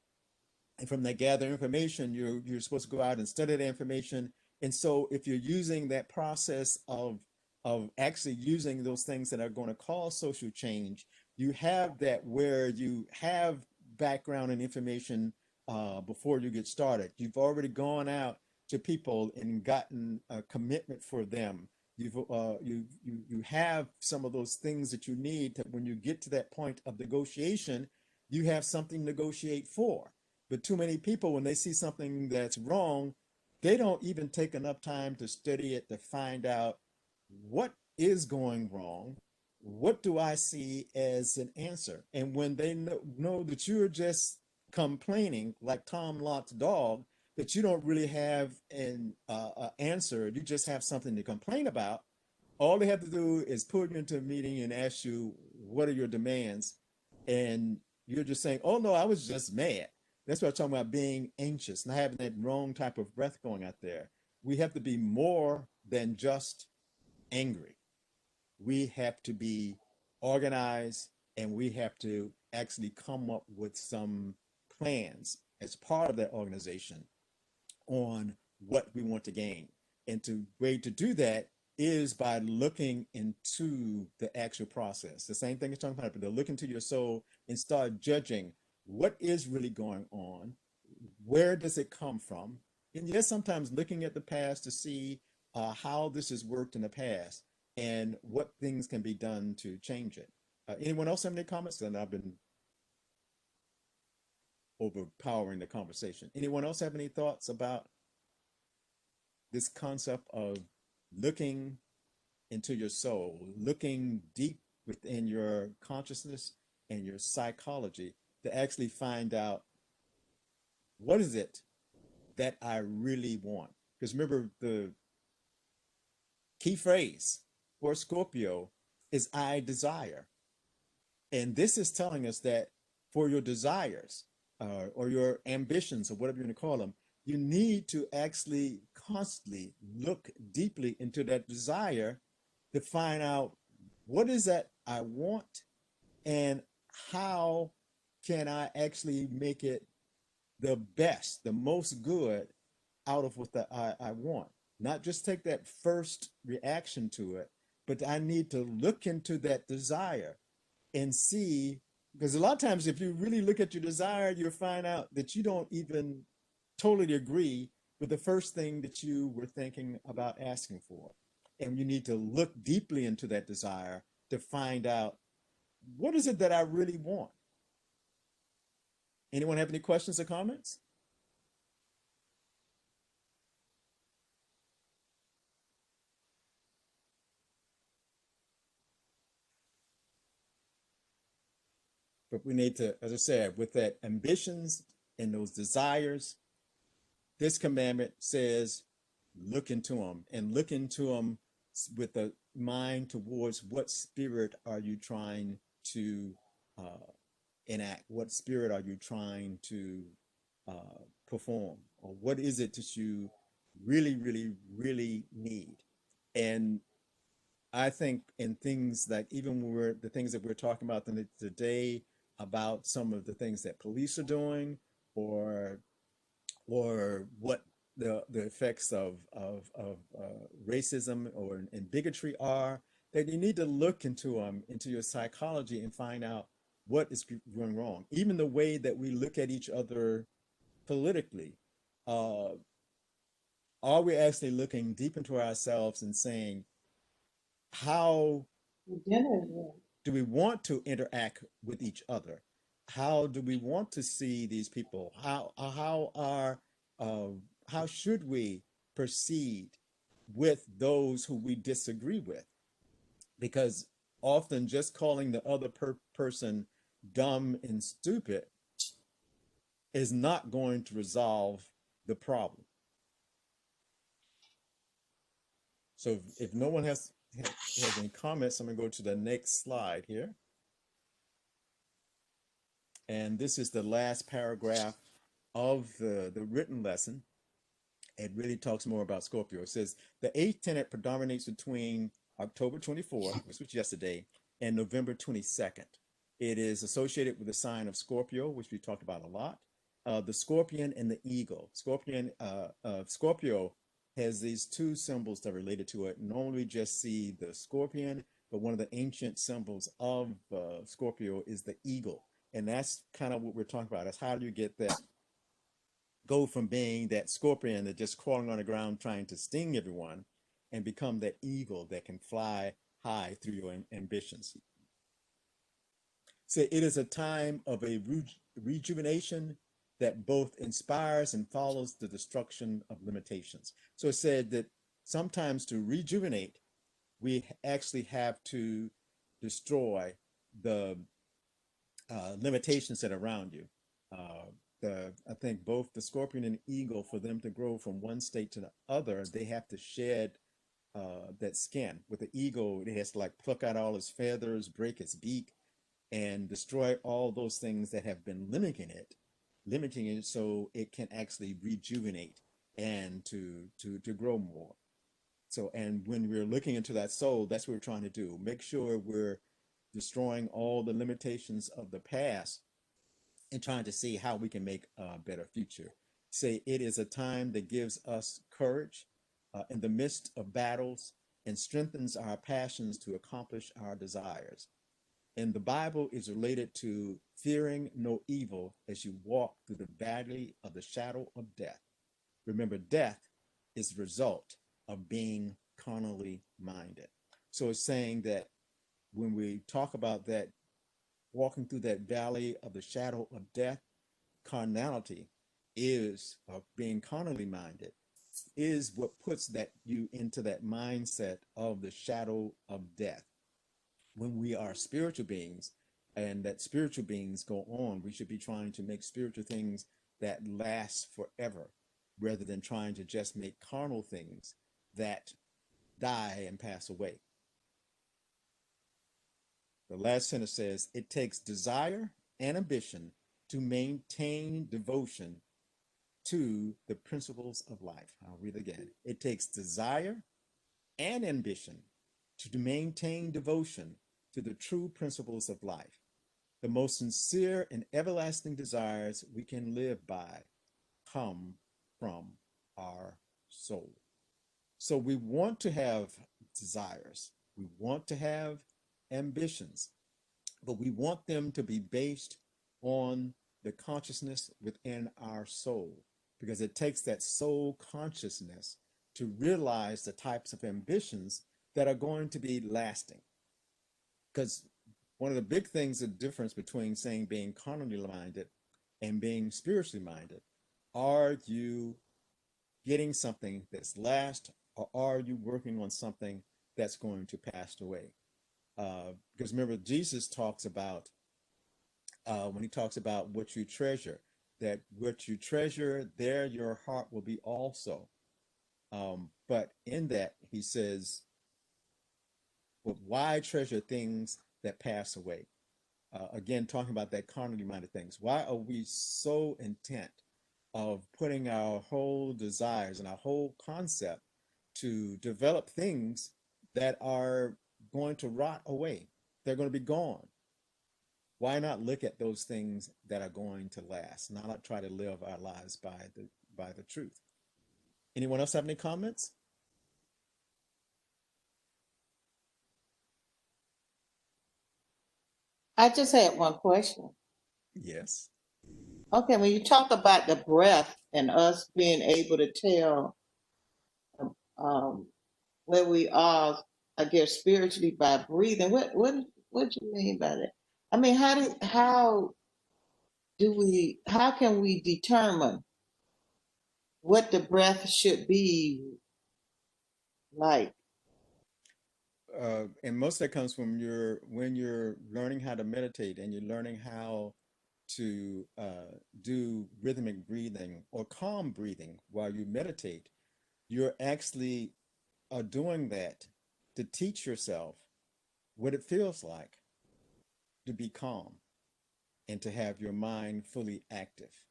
And from that gather information, you're supposed to go out and study the information. And so if you're using that process of actually using those things that are going to cause social change, you have that where you have background and information before you get started. You've already gone out to people and gotten a commitment for them. You have some of those things that you need to, when you get to that point of negotiation, you have something to negotiate for. But too many people, when they see something that's wrong, they don't even take enough time to study it to find out what is going wrong. What do I see as an answer? And when they know that you're just complaining like Tom Lott's dog, that you don't really have an answer, you just have something to complain about, all they have to do is put you into a meeting and ask you, what are your demands? And you're just saying, oh no, I was just mad. That's what I'm talking about, being anxious, not having that wrong type of breath going out there. We have to be more than just angry. We have to be organized and we have to actually come up with some plans as part of that organization on what we want to gain. And the way to do that is by looking into the actual process. The same thing is talking about, but to look into your soul and start judging what is really going on, where does it come from? And yes, sometimes looking at the past to see how this has worked in the past and what things can be done to change it. Anyone else have any comments? And I've been overpowering the conversation. Anyone else have any thoughts about this concept of looking into your soul, looking deep within your consciousness and your psychology to actually find out what is it that I really want? Because remember, the key phrase for Scorpio is I desire. And this is telling us that for your desires or your ambitions or whatever you want to call them, you need to actually constantly look deeply into that desire to find out what is that I want and how can I actually make it the best, the most good out of what I want. Not just take that first reaction to it, but I need to look into that desire and see, because a lot of times if you really look at your desire, you'll find out that you don't even totally agree with the first thing that you were thinking about asking for. And you need to look deeply into that desire to find out, what is it that I really want? Anyone have any questions or comments? But we need to, as I said, with that ambitions and those desires, this commandment says, look into them, and look into them with a mind towards what spirit are you trying to uh, enact? What spirit are you trying to perform? Or what is it that you really, really, really need? And I think in things like, even when we're the things that we're talking about today, about some of the things that police are doing, or what the effects of racism or and bigotry are, that you need to look into your psychology and find out what is going wrong. Even the way that we look at each other politically, uh, are we actually looking deep into ourselves and saying, how do we want to interact with each other? How do we want to see these people? Uh, how should we proceed with those who we disagree with? Because often just calling the other person dumb and stupid is not going to resolve the problem. So if no one has any comments, I'm going to go to the next slide here. And this is the last paragraph of the written lesson. It really talks more about Scorpio. It says the eighth tenet predominates between October 24th, which was yesterday, and November 22nd. It is associated with the sign of Scorpio, which we talked about a lot. The scorpion and the eagle. Scorpio has these two symbols that are related to it. Normally we just see the scorpion, but one of the ancient symbols of Scorpio is the eagle. And that's kind of what we're talking about. Is how do you get that, go from being that scorpion that just crawling on the ground trying to sting everyone, and become that eagle that can fly high through your ambitions. So it is a time of a rejuvenation that both inspires and follows the destruction of limitations. So it said that sometimes to rejuvenate, we actually have to destroy the limitations that are around you. I think both the scorpion and eagle, for them to grow from one state to the other, they have to shed that skin. With the eagle, it has to like pluck out all its feathers, break its beak, and destroy all those things that have been limiting it, so it can actually rejuvenate and to grow more. So, and when we're looking into that soul, that's what we're trying to do. Make sure we're destroying all the limitations of the past and trying to see how we can make a better future. Say it is a time that gives us courage in the midst of battles and strengthens our passions to accomplish our desires. And the Bible is related to fearing no evil as you walk through the valley of the shadow of death. Remember, death is the result of being carnally minded. So it's saying that when we talk about that, walking through that valley of the shadow of death, carnality is, being carnally minded, is what puts that you into that mindset of the shadow of death. When we are spiritual beings, and that spiritual beings go on, we should be trying to make spiritual things that last forever, rather than trying to just make carnal things that die and pass away. The last sentence says, it takes desire and ambition to maintain devotion to the principles of life. I'll read again. It takes desire and ambition to maintain devotion to the true principles of life. The most sincere and everlasting desires we can live by come from our soul. So we want to have desires, we want to have ambitions, but we want them to be based on the consciousness within our soul. because it takes that soul consciousness to realize the types of ambitions that are going to be lasting. Because one of the big things, the difference between saying being carnally minded and being spiritually minded, are you getting something that's last, or are you working on something that's going to pass away? Because remember, Jesus talks about when he talks about what you treasure, that what you treasure, there your heart will be also. But in that, he says, well, why treasure things that pass away? Again, talking about that carnally minded things. Why are we so intent of putting our whole desires and our whole concept to develop things that are going to rot away? They're going to be gone. Why not look at those things that are going to last? Not try to live our lives by the truth. Anyone else have any comments? I just had one question. Yes. Okay, when you talk about the breath and us being able to tell um, where we are, I guess spiritually by breathing, what do you mean by that? I mean, how can we determine what the breath should be like? And most of that comes from when you're learning how to meditate and you're learning how to do rhythmic breathing or calm breathing while you meditate. You're actually doing that to teach yourself what it feels like to be calm and to have your mind fully active.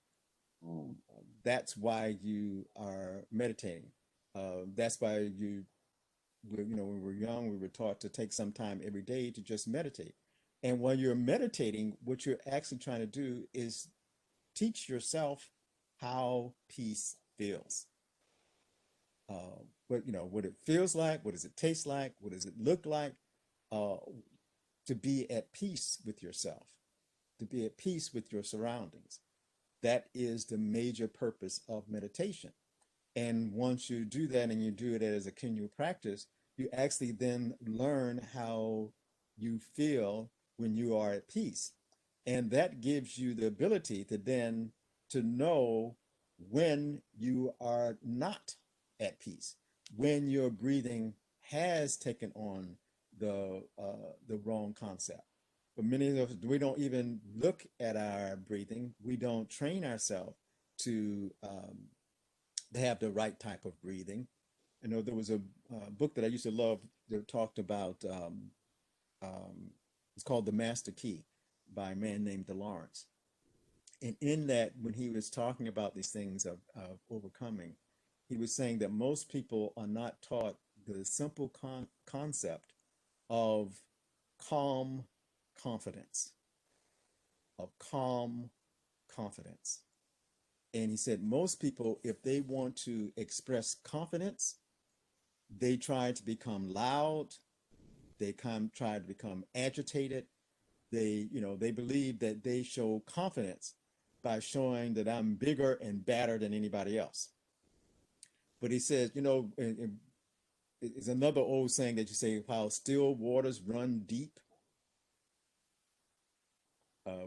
Mm. That's why you are meditating. That's why when we were young, we were taught to take some time every day to just meditate. And when you're meditating, what you're actually trying to do is teach yourself how peace feels. What it feels like, what does it taste like, what does it look like, uh, to be at peace with yourself, to be at peace with your surroundings. That is the major purpose of meditation. And once you do that and you do it as a continual practice, you actually then learn how you feel when you are at peace. And that gives you the ability to then to know when you are not at peace, when your breathing has taken on the wrong concept. But many of us, we don't even look at our breathing. We don't train ourselves to have the right type of breathing. I know there was a book that I used to love that talked about, um, it's called The Master Key by a man named DeLawrence. And in that, when he was talking about these things of overcoming, he was saying that most people are not taught the simple concept of calm confidence, of calm confidence. And he said most people, if they want to express confidence, they try to become loud, try to become agitated. They believe that they show confidence by showing that I'm bigger and badder than anybody else. But he says, it's another old saying that you say, how still waters run deep,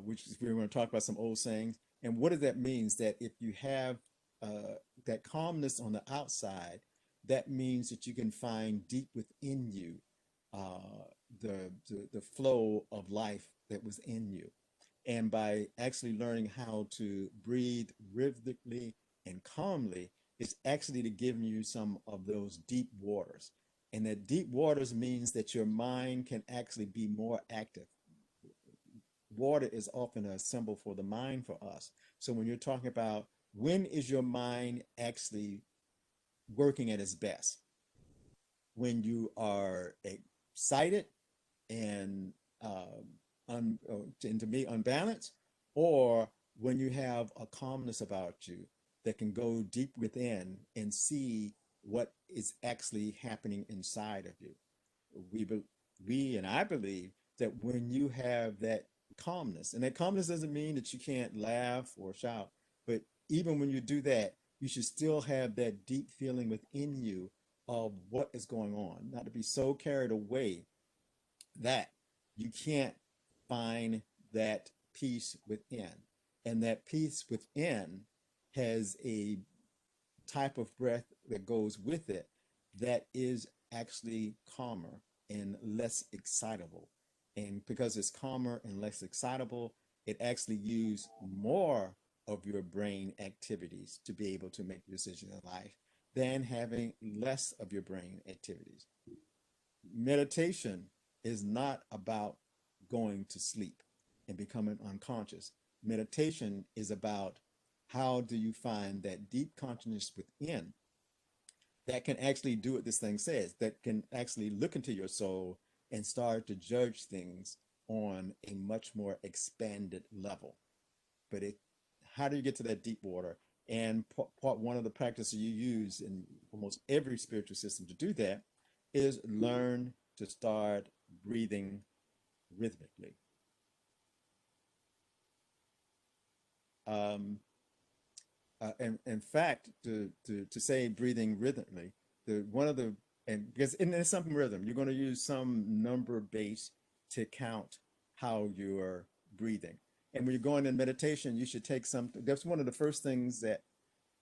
which is, we're going to talk about some old sayings. And what does that means? That if you have that calmness on the outside, that means that you can find deep within you the flow of life that was in you. And by actually learning how to breathe rhythmically and calmly, it's actually to give you some of those deep waters. And that deep waters means that your mind can actually be more active. Water is often a symbol for the mind for us. So when you're talking about when is your mind actually working at its best, when you are excited and and to me unbalanced, or when you have a calmness about you that can go deep within and see what is actually happening inside of you. We we and I believe that when you have that calmness, and that calmness doesn't mean that you can't laugh or shout, but even when you do that, you should still have that deep feeling within you of what is going on, not to be so carried away that you can't find that peace within. And that peace within has a type of breath that goes with it that is actually calmer and less excitable. And because it's calmer and less excitable, it actually uses more of your brain activities to be able to make decisions in life than having less of your brain activities. Meditation is not about going to sleep and becoming unconscious. Meditation is about how do you find that deep consciousness within that can actually do what this thing says, that can actually look into your soul and start to judge things on a much more expanded level. But how do you get to that deep water? And part one of the practices you use in almost every spiritual system to do that is learn to start breathing rhythmically. Um, in fact, to say breathing rhythmically, one of the, and because there's some rhythm, you're going to use some number base to count how you're breathing. And when you're going in meditation, you should take some. That's one of the first things that,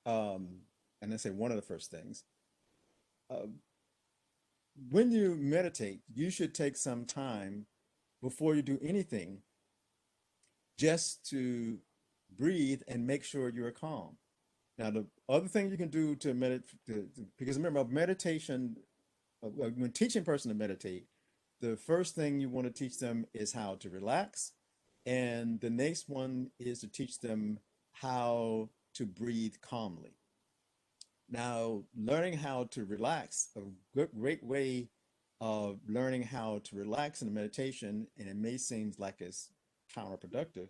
and I say one of the first things. Uh, when you meditate, you should take some time before you do anything just to breathe and make sure you're calm. Now, the other thing you can do to meditate, because remember, meditation, when teaching a person to meditate, the first thing you want to teach them is how to relax. And the next one is to teach them how to breathe calmly. Now, learning how to relax, a great way of learning how to relax in a meditation, and it may seem like it's counterproductive,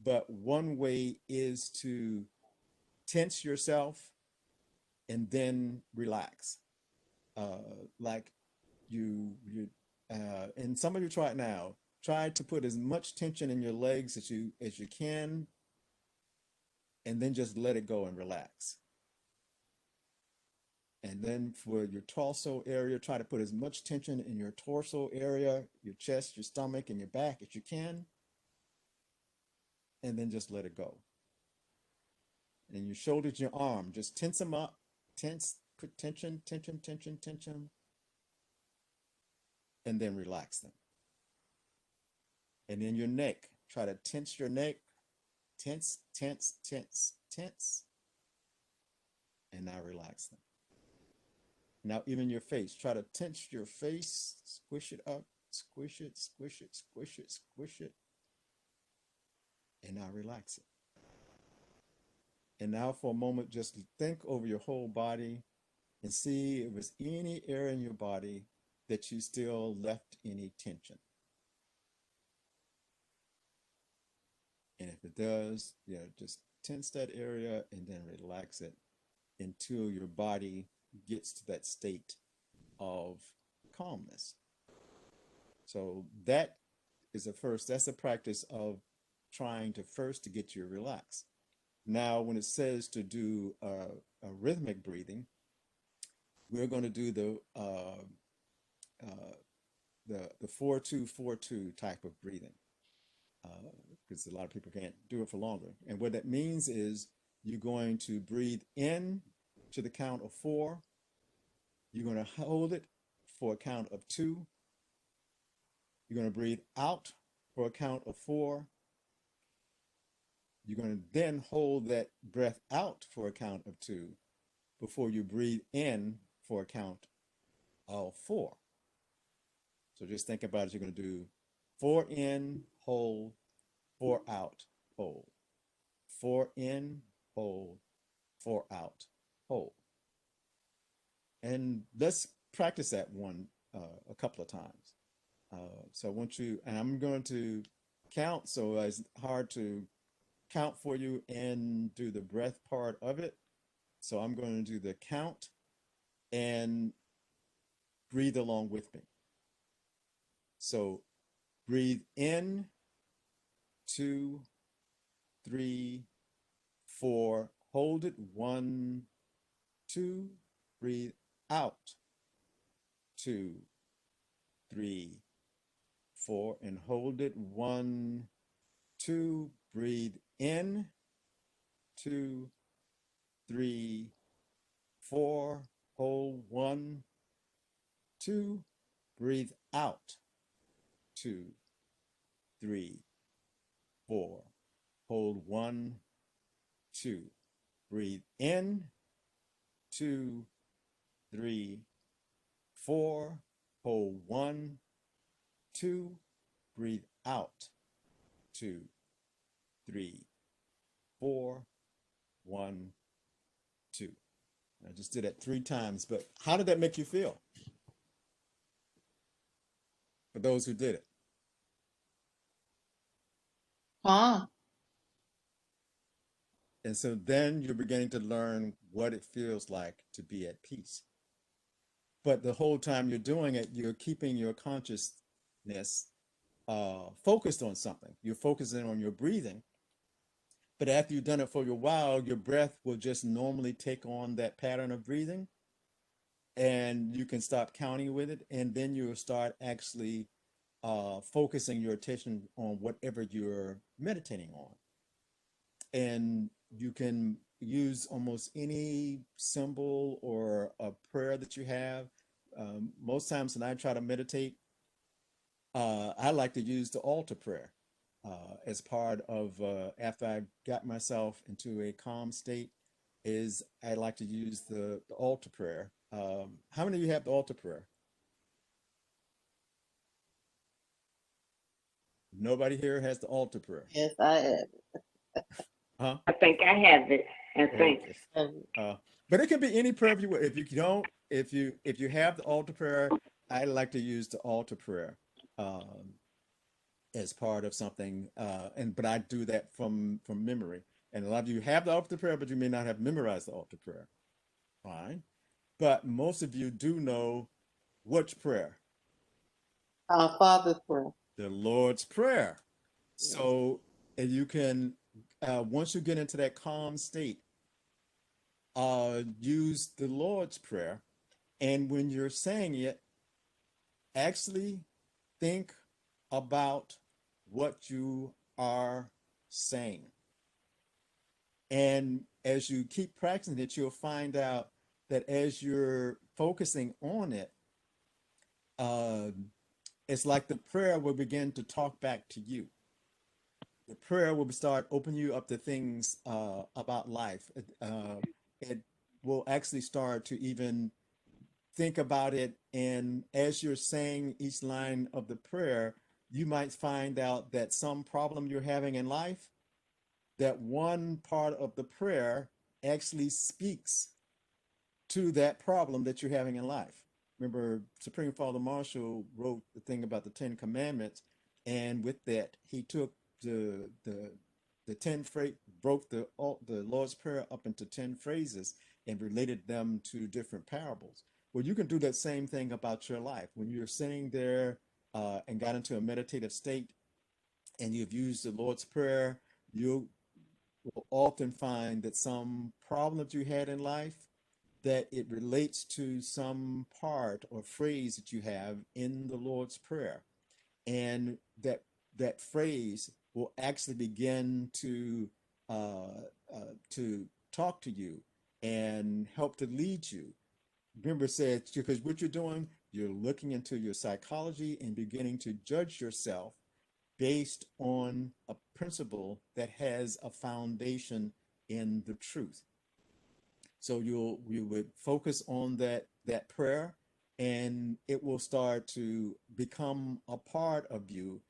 but one way is to tense yourself and then relax. Like and some of you try it now. Try to put as much tension in your legs as you can, and then just let it go and relax. And then for your torso area, try to put as much tension in your torso area, your chest, your stomach, and your back as you can, and then just let it go. And your shoulders, your arm, just tense them up, tense, put tension, tension, tension, tension, and then relax them. And then your neck, try to tense your neck, tense, tense, tense, tense, and now relax them. Now even your face, try to tense your face, squish it up, squish it, squish it, squish it, squish it, and now relax it. And now for a moment, just think over your whole body and see if there's any area in your body that you still left any tension. And if it does, just tense that area and then relax it until your body gets to that state of calmness. So that is that's a practice of trying to first to get you relaxed. Now, when it says to do a rhythmic breathing, we're going to do the 4-2-4-2 type of breathing, because a lot of people can't do it for longer. And what that means is you're going to breathe in to the count of 4. You're going to hold it for a count of 2. You're going to breathe out for a count of 4. You're going to then hold that breath out for a count of 2 before you breathe in for a count of 4. So just think about it. You're going to do 4 in, hold, 4 out, hold. 4 in, hold, 4 out, hold. And let's practice that one a couple of times. So I want you, and I'm going to count, so it's hard to count for you and do the breath part of it. So I'm going to do the count and breathe along with me. So breathe in, 2, 3, 4, hold it, 1, 2, breathe out, 2, 3, 4, and hold it, 1, 2, breathe in, 2, 3, 4, hold, 1, 2, breathe out, 2, 3, 4, hold, 1, 2, breathe in, 2, 3, 4, hold, 1, 2, breathe out, 2, 3, 4, 1, 2. I just did that 3 times, but how did that make you feel? For those who did it. Calm. And so then you're beginning to learn what it feels like to be at peace. But the whole time you're doing it, you're keeping your consciousness focused on something. You're focusing on your breathing. But after you've done it for a while, your breath will just normally take on that pattern of breathing, and you can stop counting with it. And then you'll start actually focusing your attention on whatever you're meditating on. And you can use almost any symbol or a prayer that you have. Most times when I try to meditate, I like to use the altar prayer as part of after I got myself into a calm state. Is I like to use the altar prayer. How many of you have the altar prayer? Nobody here has the altar prayer. Yes, I have. Huh? I think I have it. I think. Okay. And But it can be any prayer if you if you don't, if you have the altar prayer, I like to use the altar prayer um, as part of something. And but I do that from memory. And a lot of you have the altar prayer, but you may not have memorized the altar prayer. Fine. But most of you do know which prayer? our Father's prayer. The Lord's Prayer. Yes. So and you can once you get into that calm state, use the Lord's Prayer. And when you're saying it, actually think about what you are saying. And as you keep practicing it, you'll find out that as you're focusing on it, uh, it's like the prayer will begin to talk back to you. The prayer will start opening you up to things about life. It will actually start to even think about it. And as you're saying each line of the prayer, you might find out that some problem you're having in life, that one part of the prayer actually speaks to that problem that you're having in life. Remember, Supreme Father Marshall wrote the thing about the 10 Commandments, and with that, he took the 10 phrase, broke the Lord's Prayer up into 10 phrases and related them to different parables. Well, you can do that same thing about your life. When you're sitting there and got into a meditative state, and you've used the Lord's Prayer, you will often find that some problem that you had in life, that it relates to some part or phrase that you have in the Lord's Prayer. And that phrase will actually begin to talk to you and help to lead you. Remember, said because what you're doing, you're looking into your psychology and beginning to judge yourself based on a principle that has a foundation in the truth. So you would focus on that prayer, and it will start to become a part of you.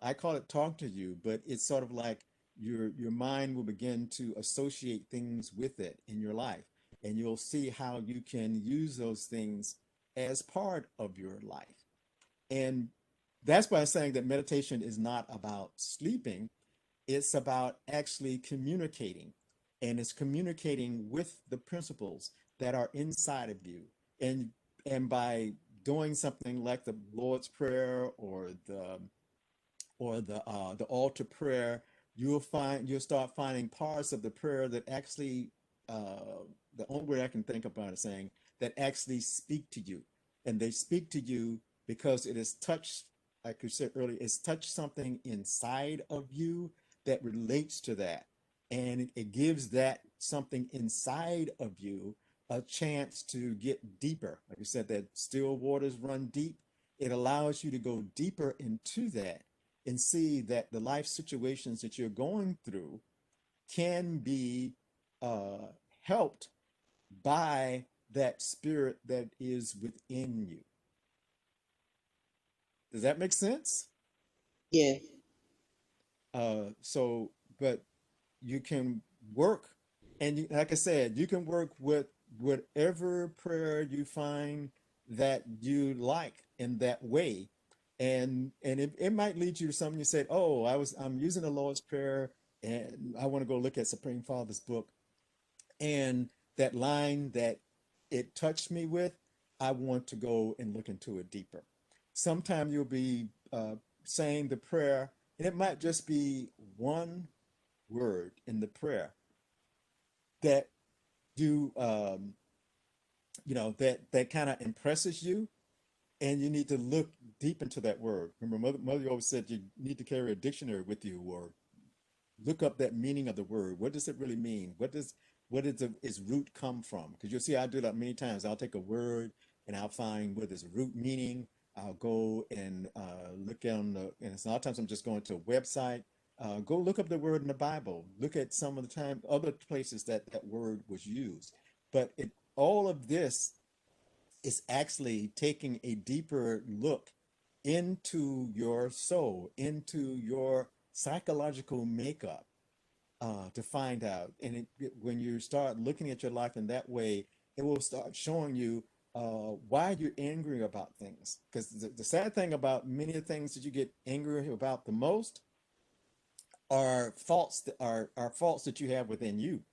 I call it talk to you, but it's sort of like your mind will begin to associate things with it in your life, and you'll see how you can use those things as part of your life. And that's why I'm saying that meditation is not about sleeping. It's about actually communicating, and it's communicating with the principles that are inside of you. And by doing something like the Lord's Prayer or the altar prayer, you'll start finding parts of the prayer that actually the only word I can think about is saying that actually speak to you. And they speak to you because it has touched, like you said earlier, it's touched something inside of you that relates to that. And it gives that something inside of you a chance to get deeper. Like you said, that still waters run deep. It allows you to go deeper into that and see that the life situations that you're going through can be uh, helped by that spirit that is within you. Does that make sense? Yeah. So, but you can work, and you, like I said, you can work with whatever prayer you find that you like in that way. And it might lead you to something you said, oh, I'm using the Lord's Prayer and I want to go look at Supreme Father's book. And that line that it touched me with, I want to go and look into it deeper. Sometime you'll be saying the prayer, and it might just be one word in the prayer that you that kind of impresses you, and you need to look deep into that word. Remember, mother always said you need to carry a dictionary with you, or look up that meaning of the word. What does it really mean? What is its root come from? Because you'll see I do that many times. I'll take a word and I'll find what its root meaning. I'll go and look on and a lot of times I'm just going to a website. Go look up the word in the Bible. Look at some of the time other places that that word was used. But all of this is actually taking a deeper look into your soul, into your psychological makeup, to find out. And when you start looking at your life in that way, it will start showing you why you're angry about things. Because the sad thing about many of the things that you get angry about the most are faults are faults that you have within you.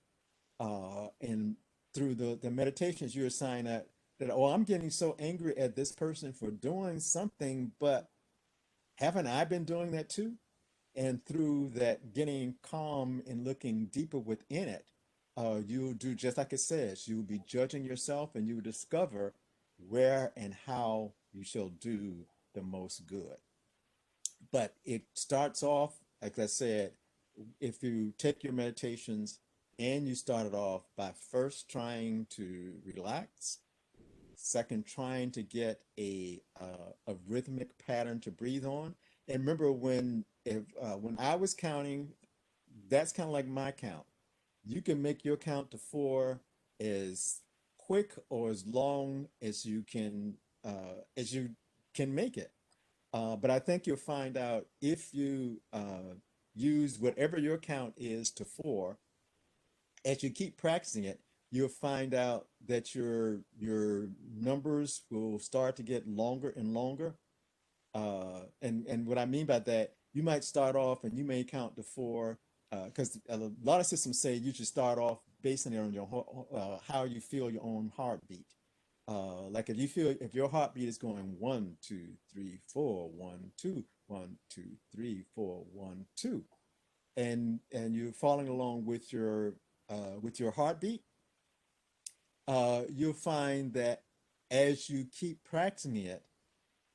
And through the meditations, you assign that, oh, I'm getting so angry at this person for doing something, but haven't I been doing that too? And through that getting calm and looking deeper within it, you'll do just like it says, you'll be judging yourself and you will discover where and how you shall do the most good. But it starts off, like I said, if you take your meditations and you start it off by first trying to relax, second trying to get a rhythmic pattern to breathe on. And remember when I was counting, that's kind of like my count. You can make your count to four as quick or as long as you can make it. But I think you'll find out if you use whatever your count is to four, as you keep practicing it, you'll find out that your numbers will start to get longer and longer. And what I mean by that, you might start off and you may count to four, because a lot of systems say you should start off basing it on your how you feel your own heartbeat. Like if your heartbeat is going 1, 2, 3, 4, 1, 2, 1, 2, 3, 4, 1, 2, and you're following along with your heartbeat, you'll find that as you keep practicing it,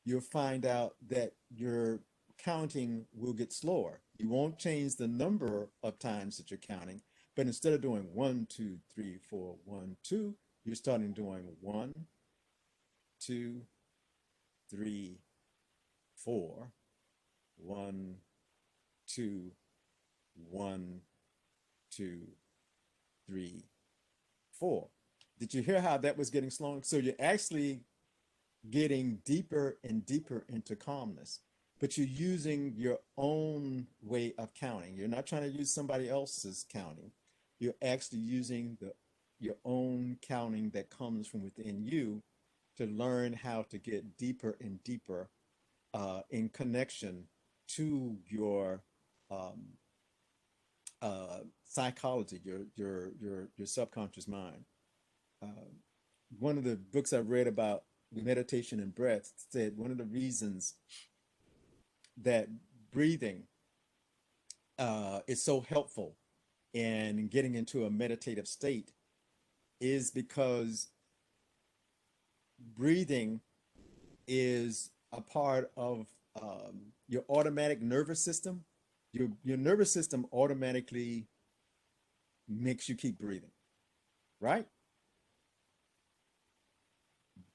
you'll find out that your counting will get slower. You won't change the number of times that you're counting, but instead of doing 1, 2, 3, 4, 1, 2, you're starting doing 1, 2, 3, 4, 1, 2, 1, 2, 3, 4. Did you hear how that was getting slower? So you're actually getting deeper and deeper into calmness, but you're using your own way of counting. You're not trying to use somebody else's counting. You're actually using your own counting that comes from within you to learn how to get deeper and deeper in connection to your um, psychology, your subconscious mind. Uh, One of the books I read about meditation and breath said one of the reasons that breathing is so helpful in getting into a meditative state is because breathing is a part of your automatic nervous system. Your nervous system automatically makes you keep breathing, right?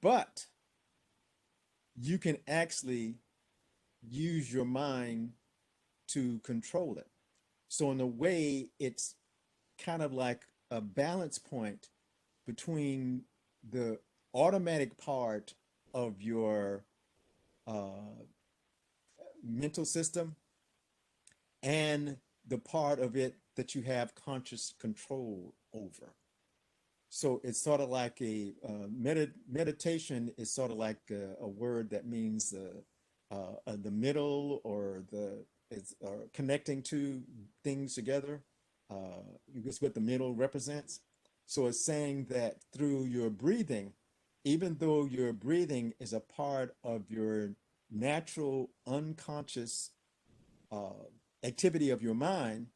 But you can actually use your mind to control it. So in a way, it's kind of like a balance point between the automatic part of your uh, mental system and the part of it that you have conscious control over. So it's sort of like a meditation is sort of like a word that means the middle or the it's connecting two things together. It's what the middle represents. So it's saying that through your breathing, even though your breathing is a part of your natural unconscious uh, activity of your mind,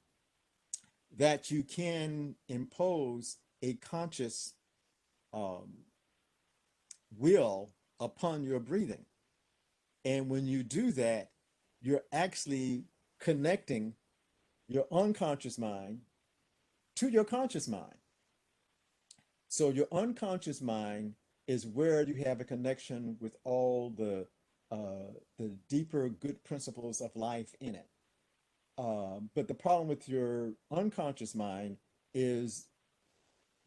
that you can impose a conscious um, will upon your breathing. And when you do that, you're actually connecting your unconscious mind to your conscious mind. So your unconscious mind is where you have a connection with all the deeper good principles of life in it. But the problem with your unconscious mind is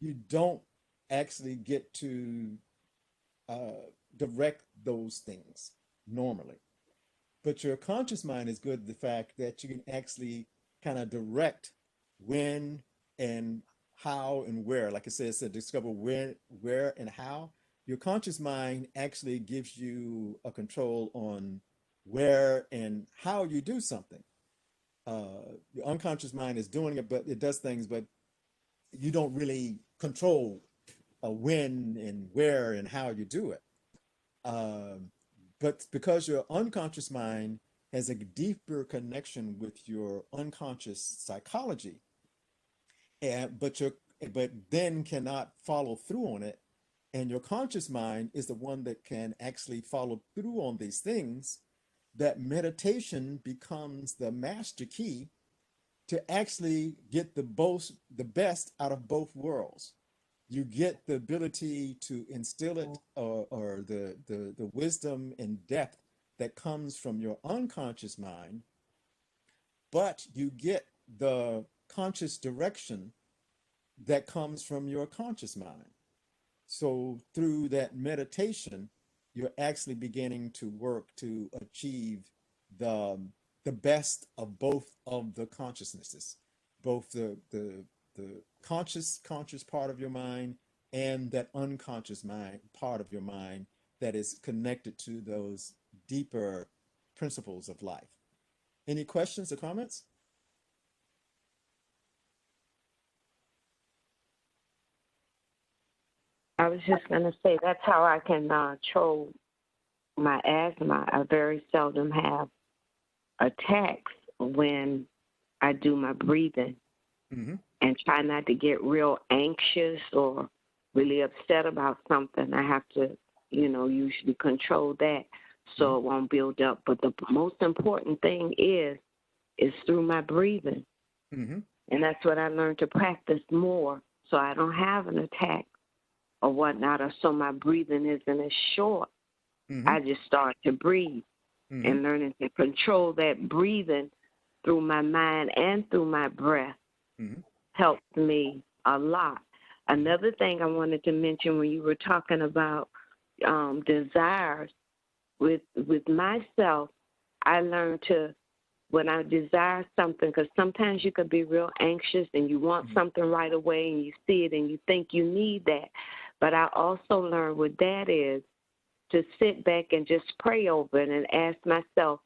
you don't actually get to uh, direct those things normally. But your conscious mind is good at the fact that you can actually kind of direct when and how and where. Like I said, it's to discover where and how. Your conscious mind actually gives you a control on where and how you do something. Your unconscious mind is doing it, but it does things, but you don't really control when and where and how you do it. Um, but because your unconscious mind has a deeper connection with your unconscious psychology, and but then cannot follow through on it, and your conscious mind is the one that can actually follow through on these things, that meditation becomes the master key to actually get the best out of both worlds. You get the ability to instill it or the wisdom and depth that comes from your unconscious mind, but you get the conscious direction that comes from your conscious mind. So through that meditation, you're actually beginning to work to achieve the the best of both of the consciousnesses, both the conscious part of your mind and that unconscious mind part of your mind that is connected to those deeper principles of life. Any questions or comments? I was just going to say that's how I can control my asthma. I very seldom have attacks when I do my breathing Mm-hmm. and try not to get real anxious or really upset about something. I have to, usually control that so it won't build up. But the most important thing is through my breathing. Mm-hmm. And that's what I learned to practice more so I don't have an attack or whatnot, or so my breathing isn't as short. Mm-hmm. I just start to breathe Mm-hmm. and learning to control that breathing through my mind and through my breath Mm-hmm. helps me a lot. Another thing I wanted to mention when you were talking about desires, with myself, I learned to, when I desire something, because sometimes you could be real anxious and you want something right away and you see it and you think you need that. But I also learned what that is, to sit back and just pray over it and ask myself,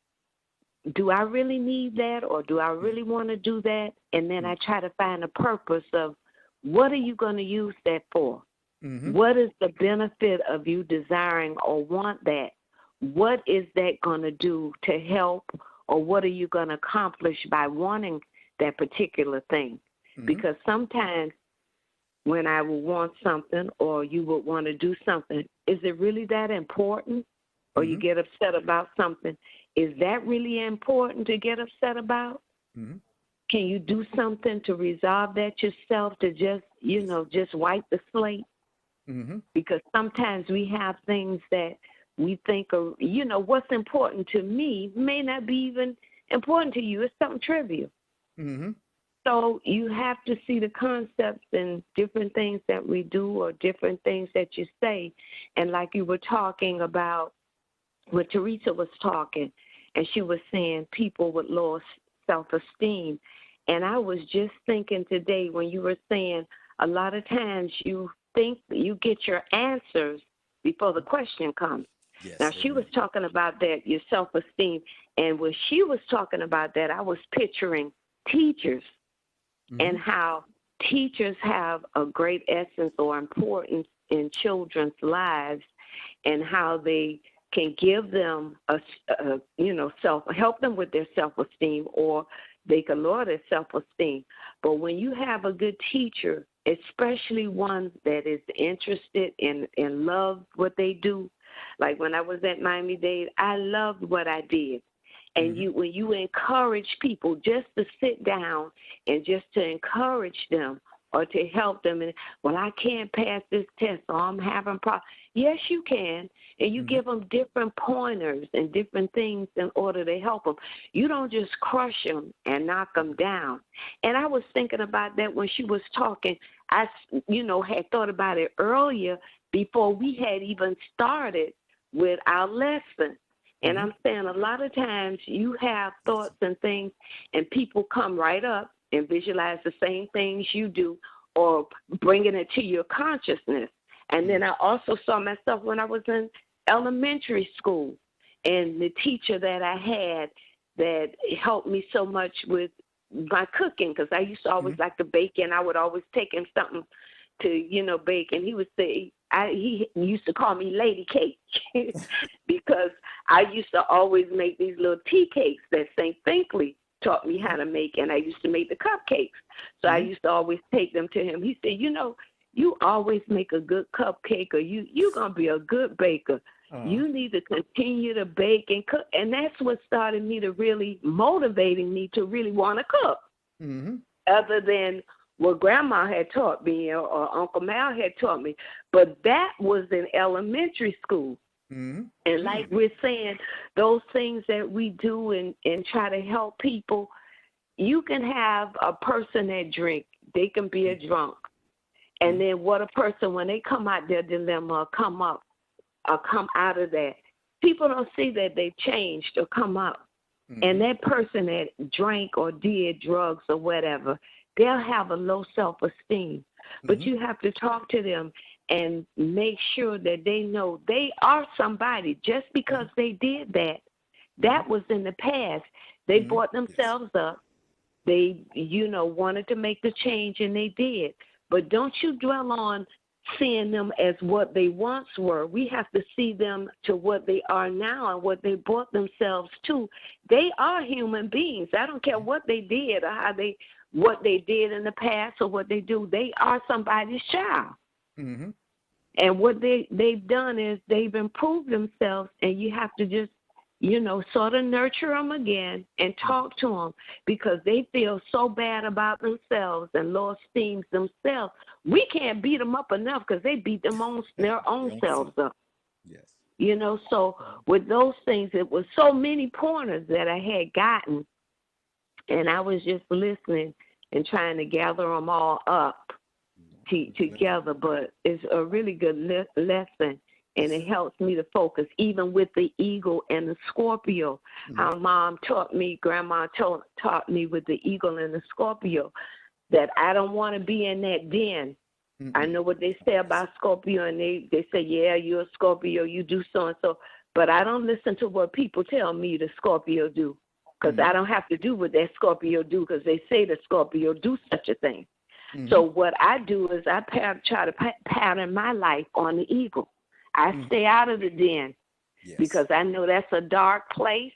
do I really need that, or do I really want to do that? And then I try to find a purpose of, what are you going to use that for? Mm-hmm. What is the benefit of you desiring or want that? What is that going to do to help, or what are you going to accomplish by wanting that particular thing? Mm-hmm. Because sometimes when I would want something or you would want to do something, is it really that important? Or you get upset about something. Is that really important to get upset about? Can you do something to resolve that yourself, to just, just wipe the slate? Because sometimes we have things that we think are, what's important to me may not be even important to you. It's something trivial. So you have to see the concepts and different things that we do or different things that you say. And like you were talking about, when Teresa was talking, and she was saying people with low self-esteem. And I was just thinking today when you were saying a lot of times you think you get your answers before the question comes. Yes, now, she was talking about that, your self-esteem. And when she was talking about that, I was picturing teachers and how teachers have a great essence or importance in children's lives, and how they can give them help them with their self-esteem, or they can lower their self-esteem. But when you have a good teacher, especially one that is interested in love what they do, like when I was at Miami-Dade, I loved what I did. And when you encourage people just to sit down and just to encourage them or to help them, and, well, I can't pass this test, or I'm having problems. Yes, you can. And you give them different pointers and different things in order to help them. You don't just crush them and knock them down. And I was thinking about that when she was talking. I, had thought about it earlier before we had even started with our lesson. And I'm saying a lot of times you have thoughts and things, and people come right up and visualize the same things you do, or bringing it to your consciousness. And then I also saw myself when I was in elementary school, and the teacher that I had that helped me so much with my cooking, because I used to always like to bake, and I would always take him something to, bake. And he would say, he used to call me Lady Cake because I used to always make these little tea cakes that St. Finkley taught me how to make, and I used to make the cupcakes. So I used to always take them to him. He said, you always make a good cupcake, or you're going to be a good baker. You need to continue to bake and cook. And that's what started me to really motivating me to really want to cook. Other than what Grandma had taught me or Uncle Mal had taught me. But that was in elementary school. And like we're saying, those things that we do and try to help people, you can have a person that drink. They can be a drunk. And then what a person, when they come out their dilemma, come out of that, people don't see that they've changed or come up. And that person that drank or did drugs or whatever, they'll have a low self-esteem. But you have to talk to them and make sure that they know they are somebody. Just because they did that, that was in the past. They brought themselves up. They, wanted to make the change, and they did. But don't you dwell on seeing them as what they once were. We have to see them to what they are now and what they brought themselves to. They are human beings. I don't care what they did or what they did in the past or what they do. They are somebody's child. And what they've done is they've improved themselves, and you have to just, sort of nurture them again and talk to them, because they feel so bad about themselves and low esteem themselves. We can't beat them up enough, because they beat their own selves up. Yes. So with those things, it was so many pointers that I had gotten, and I was just listening and trying to gather them all up together. But it's a really good lesson. And it helps me to focus, even with the eagle and the Scorpio. How Mom taught me, Grandma taught me with the eagle and the Scorpio, that I don't want to be in that den. I know what they say about Scorpio, and they say, yeah, you're a Scorpio, you do so and so. But I don't listen to what people tell me the Scorpio do, because I don't have to do what that Scorpio do, because they say the Scorpio do such a thing. So what I do is I try to pattern my life on the eagle. I stay out of the den, because I know that's a dark place,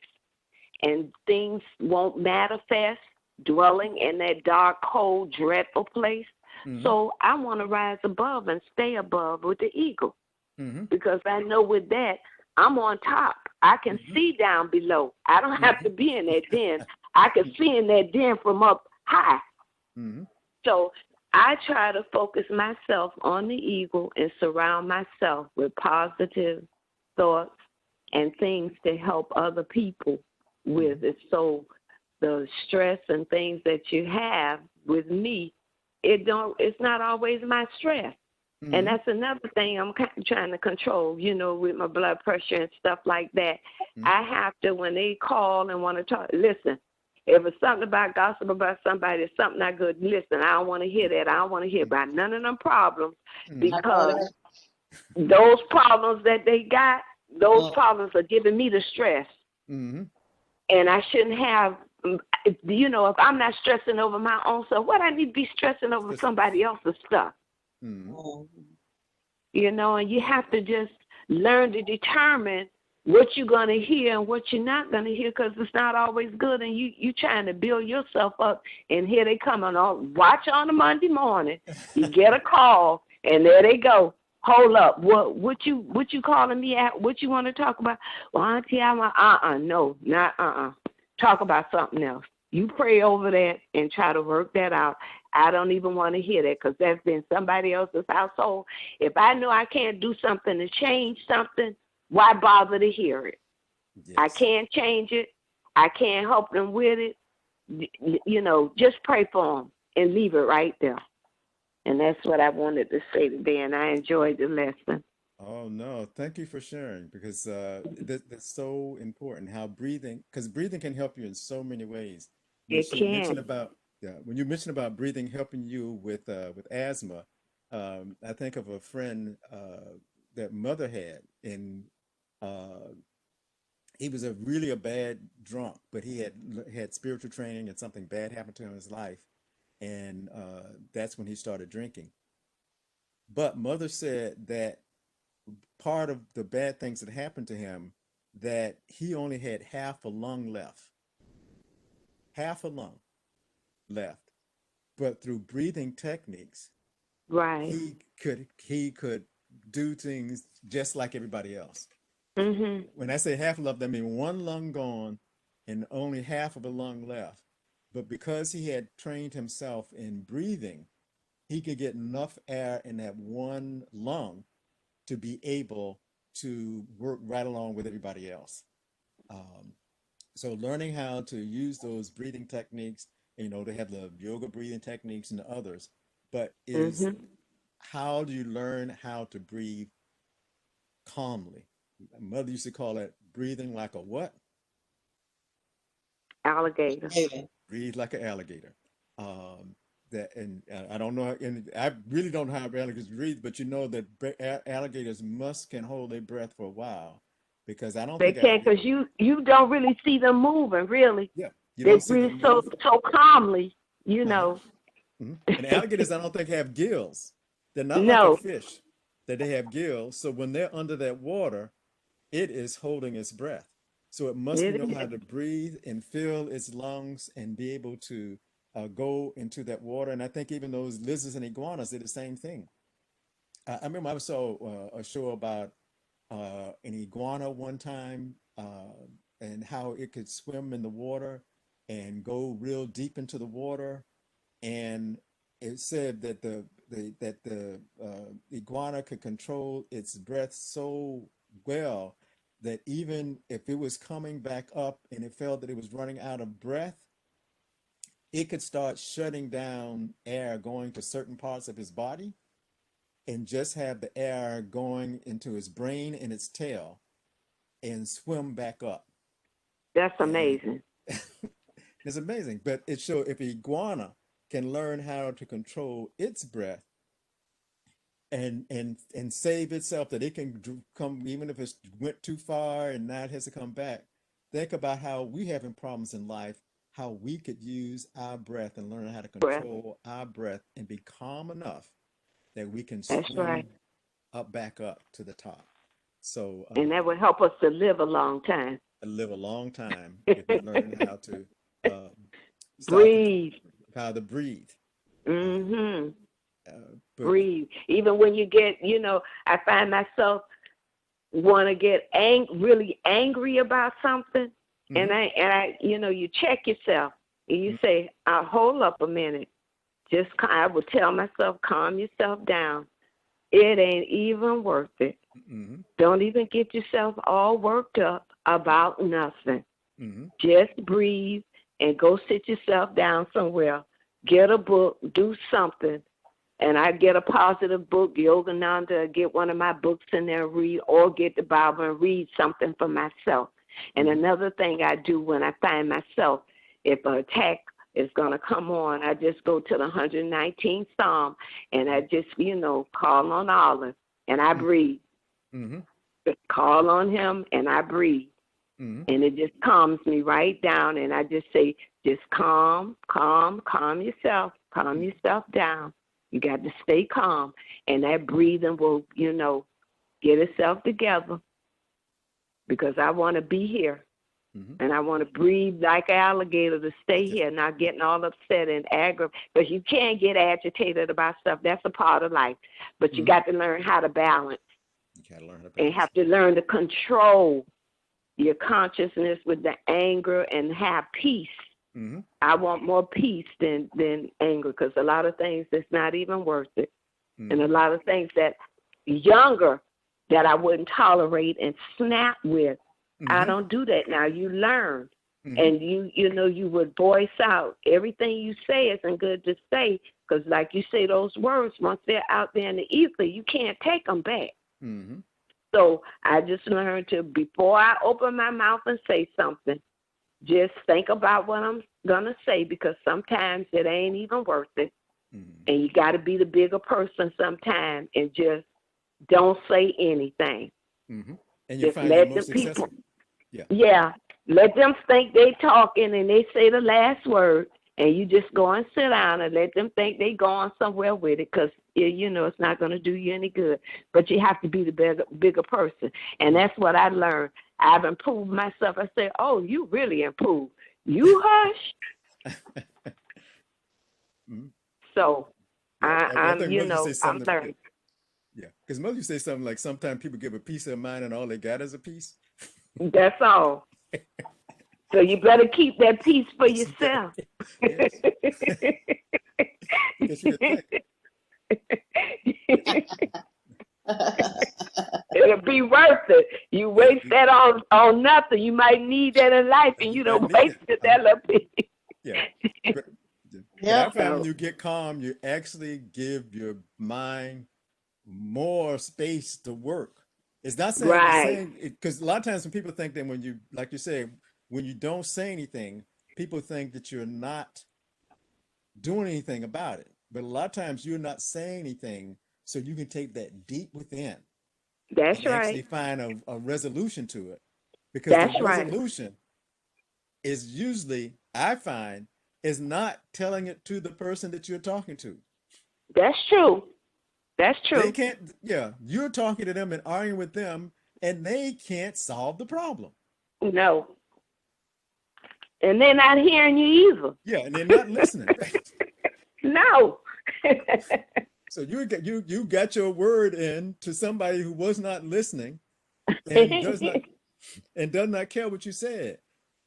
and things won't manifest dwelling in that dark, cold, dreadful place. Mm-hmm. So I want to rise above and stay above with the eagle, Mm-hmm. because I know with that, I'm on top. I can Mm-hmm. see down below. I don't have to be in that den. I can see in that den from up high. Mm-hmm. So I try to focus myself on the eagle and surround myself with positive thoughts and things to help other people with it. So the stress and things that you have with me, it's not always my stress. Mm-hmm. And that's another thing I'm trying to control, with my blood pressure and stuff like that. Mm-hmm. I have to, when they call and want to talk, listen, if it's something about gossip about somebody, it's something not good, listen, I don't want to hear that. I don't want to hear about none of them problems, because those problems that they got, those problems are giving me the stress. Mm-hmm. And I shouldn't have, if I'm not stressing over my own stuff, what I need to be stressing over somebody else's stuff? Mm-hmm. And you have to just learn to determine what you're going to hear and what you're not going to hear, because it's not always good, and you trying to build yourself up, and here they come on. Watch on a Monday morning, you get a call, and there they go. Hold up, what you calling me at? What you want to talk about? Well, Auntie, no, not talk about something else. You pray over that and try to work that out. I don't even want to hear that, because that's been somebody else's household. If I know I can't do something to change something, why bother to hear it? Yes. I can't change it. I can't help them with it. Just pray for them and leave it right there. And that's what I wanted to say today, and I enjoyed the lesson. Oh, no, thank you for sharing, because that's so important, how because breathing can help you in so many ways. It Mentioned can. about, yeah, when you mentioned about breathing helping you with asthma, I think of a friend that mother had, and uh, he was really a bad drunk, but he had spiritual training, and something bad happened to him in his life, and that's when he started drinking. But mother said that part of the bad things that happened to him, that he only had half a lung left, half a lung left. But through breathing techniques, Right. he could do things just like everybody else. Mhm. When I say half a lung, that means one lung gone and only half of a lung left. But because he had trained himself in breathing, he could get enough air in that one lung to be able to work right along with everybody else. Um, so learning how to use those breathing techniques, they have the yoga breathing techniques and the others, but is Mhm. how do you learn how to breathe calmly? Mother used to call it breathing like a what? Alligator. Breathe like an alligator. Um, and I don't know, and I really don't know how alligators breathe, but that alligators can hold their breath for a while, because I don't They think I, can, because you don't really see them moving, really. yeah, you They don't see breathe them so move. calmly, you Uh-huh. know. And alligators, I don't think have gills. They're not like a No, fish that they have gills. So when they're under that water, it is holding its breath. So it must be it know how is. to breathe and fill its lungs and be able to go into that water. And I think even those lizards and iguanas did the same thing. I remember I saw a show about an iguana one time, and how it could swim in the water and go real deep into the water, and it said that the iguana could control its breath so well that even if it was coming back up and it felt that it was running out of breath, it could start shutting down air going to certain parts of his body and just have the air going into his brain and its tail and swim back up. That's And amazing. it's amazing. But it shows if iguana can learn how to control its breath and save itself, that it can come even if it's went too far and now it has to come back. Think about how we having problems in life, how we could use our breath and learn how to Breath. control our breath and be calm enough that we can That's right. swim back up to the top. So And that would help us to live a long time. live a long time if we learn how to uh, start Breathe. how to breathe. Uh, Mhm. But Breathe. Even when you get, I find myself want to get really angry about something, and I, you check yourself and you say, hold up a minute. I would tell myself, calm yourself down. It ain't even worth it. Don't even get yourself all worked up about nothing. Just breathe and go sit yourself down somewhere. Get a book, do something. And I get a positive book, Yogananda, get one of my books in there and read, or get the Bible and read something for myself. And another thing I do when I find myself, if an attack is going to come on, I just go to the 119th Psalm and I just, call on Allah and I breathe. Call on him and I breathe. And it just calms me right down. And I just say, just calm yourself down. You got to stay calm. And that breathing will, get itself together, because I want to be here. And I want to breathe like an alligator to stay here, not getting all upset and aggravated. Because you can't get agitated about stuff. That's a part of life. But you got to learn how to balance. You got to learn how to balance. And have to learn to control your consciousness with the anger and have peace. I want more peace than anger, because a lot of things that's not even worth it. And a lot of things that younger that I wouldn't tolerate and snap with. I don't do that now. You learn. And you would voice out. Everything you say isn't good to say, because like you say, those words, once they're out there in the ether, you can't take them back. So I just learned to, before I open my mouth and say something, just think about what I'm going to say, because sometimes it ain't even worth it. And you got to be the bigger person sometimes and just don't say anything. And you just find let the most the people, successful. Let them think they talking and they say the last word, and you just go and sit down and let them think they going somewhere with it, because it's not going to do you any good. But you have to be the bigger person, and that's what I learned. I've improved myself. I said, "Oh, you really improved. You hush." So I'm learning. Yeah, because most you say something like, sometimes people give a piece of their mind and all they got is a piece. That's all. So you better keep that peace for yourself. It'll be worth it. You waste that on nothing. You might need that in life, and you don't waste that little piece. But I find when you get calm, you actually give your mind more space to work. It's not saying because a lot of times when people think that when you, like you say, when you don't say anything, people think that you're not doing anything about it. But a lot of times you're not saying anything, so you can take that deep within. That's and right. actually find a resolution to it. Because the resolution is usually, I find, is not telling it to the person that you're talking to. That's true. That's true. They can't, you're talking to them and arguing with them, and they can't solve the problem. No. And they're not hearing you either. Yeah, and they're not listening. No. So you got your word in to somebody who was not listening and does not care what you said.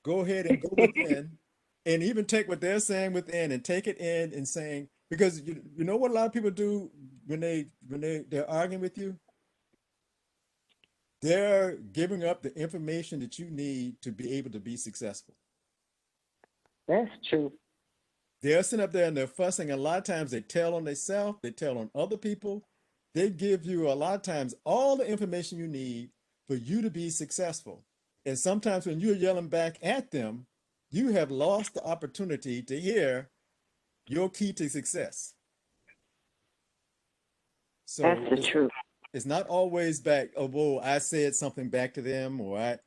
Go ahead and go within, and even take what they're saying within and take it in and saying, because you know what a lot of people do when they're arguing with you? They're giving up the information that you need to be able to be successful. That's true. They're sitting up there and they're fussing. A lot of times they tell on themselves, they tell on other people. They give you a lot of times all the information you need for you to be successful. And sometimes when you're yelling back at them, you have lost the opportunity to hear your key to success. So that's the truth. It's not always back, whoa, I said something back to them, or I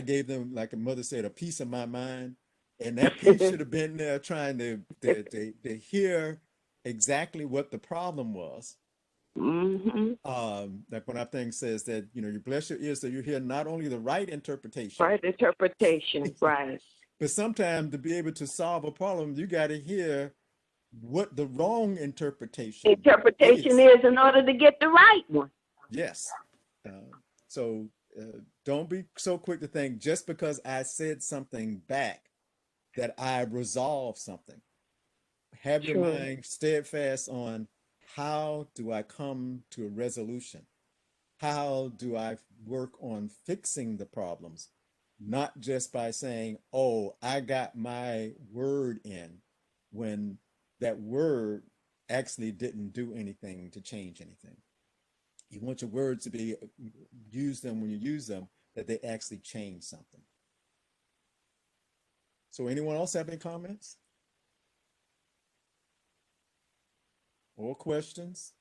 gave them, like a mother said, a piece of my mind. And that piece should have been there trying to hear exactly what the problem was. Like when our thing says that, you bless your ears so you hear not only the right interpretation. Right interpretation, right. But sometimes to be able to solve a problem, you got to hear what the wrong interpretation Interpretation is. is in order to get the right one. Yes. Uh, so don't be so quick to think just because I said something back that I resolved something. Have your True. mind steadfast on how do I come to a resolution? How do I work on fixing the problems? Not just by saying, oh, I got my word in, when that word actually didn't do anything to change anything. You want your words to be, use them when you use them, that they actually change something. So anyone else have any comments or questions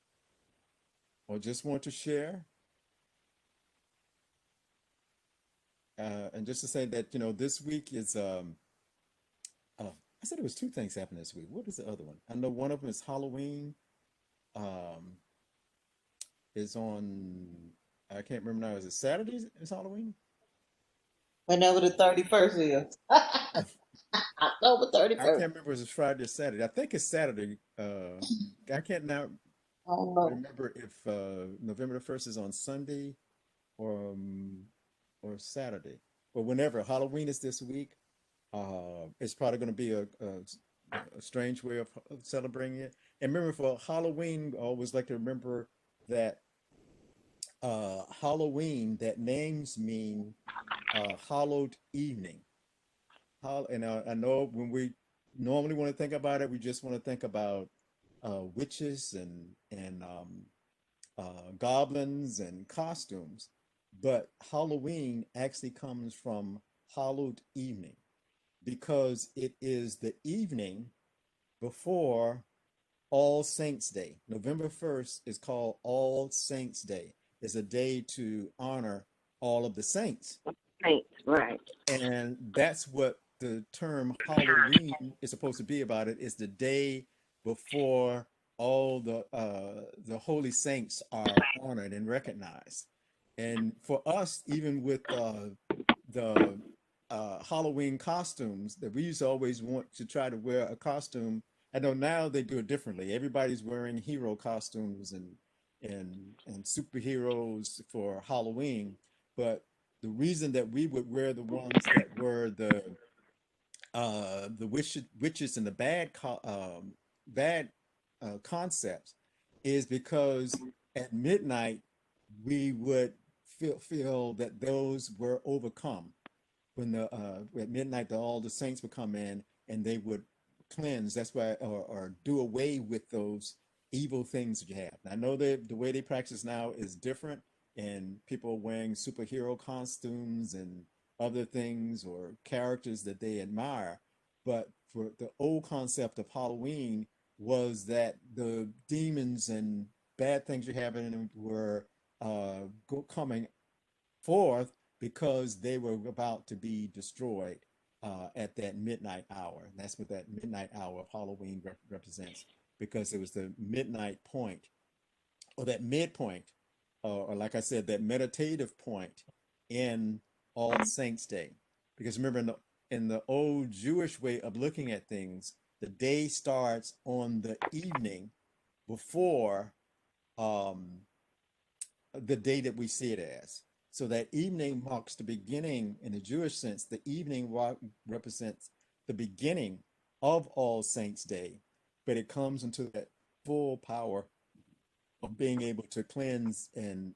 or just want to share? And just to say that, this week is, I said it was two things happening this week. What is the other one? I know one of them is Halloween. Um, is on, I can't remember now. Is it Saturday? Is Halloween? Whenever the 31st is. October I 31st. can't remember if it's Friday or Saturday. I think it's Saturday. I can't now I don't know. remember if November the 1st is on Sunday or um, or Saturday. But whenever Halloween is this week, it's probably going to be a strange way of celebrating it. And remember, for Halloween, I always like to remember that Halloween, that names mean hallowed evening. And I know when we normally want to think about it, we just want to think about witches and goblins and costumes. But Halloween actually comes from hallowed evening because it is the evening before All Saints Day. November 1st is called All Saints Day. It's a day to honor all of the saints. Thanks. Right. And that's what the term Halloween is supposed to be about. It is the day before all the holy saints are honored and recognized. And for us, even with the Halloween costumes, that we used to always want to try to wear a costume. I know now they do it differently. Everybody's wearing hero costumes and superheroes for Halloween, but the reason that we would wear the ones that were the witches and the bad concepts is because at midnight we would feel that those were overcome when the at midnight all the saints would come in and they would cleanse. That's why, or do away with those evil things that you have. And I know that the way they practice now is different, and people are wearing superhero costumes and other things or characters that they admire. But for the old concept of Halloween was that the demons and bad things you have in them were coming forth because they were about to be destroyed at that midnight hour. And that's what that midnight hour of Halloween represents, because it was the midnight point, or that midpoint, or like I said, that meditative point in All Saints Day. Because remember, in the old Jewish way of looking at things, the day starts on the evening before um, the day that we see it as. So that evening marks the beginning, in the Jewish sense, the evening represents the beginning of All Saints Day, but it comes into that full power of being able to cleanse and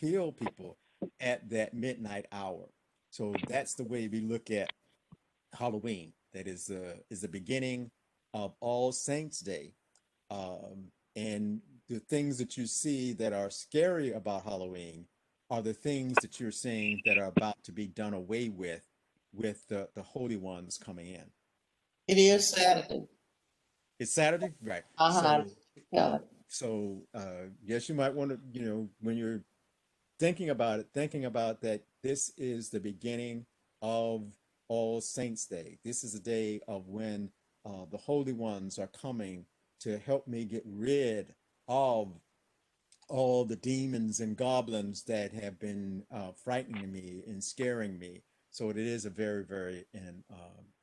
heal people at that midnight hour. So that's the way we look at Halloween. That is the beginning of All Saints Day, and the things that you see that are scary about Halloween are the things that you're seeing that are about to be done away with the holy ones coming in. It is Saturday. It's Saturday, right? Uh-huh. So, Yeah. yes, you might want to, when you're thinking about it, thinking about that this is the beginning of All Saints Day. This is a day of when the holy ones are coming to help me get rid of all the demons and goblins that have been frightening me and scaring me. So it is a very, very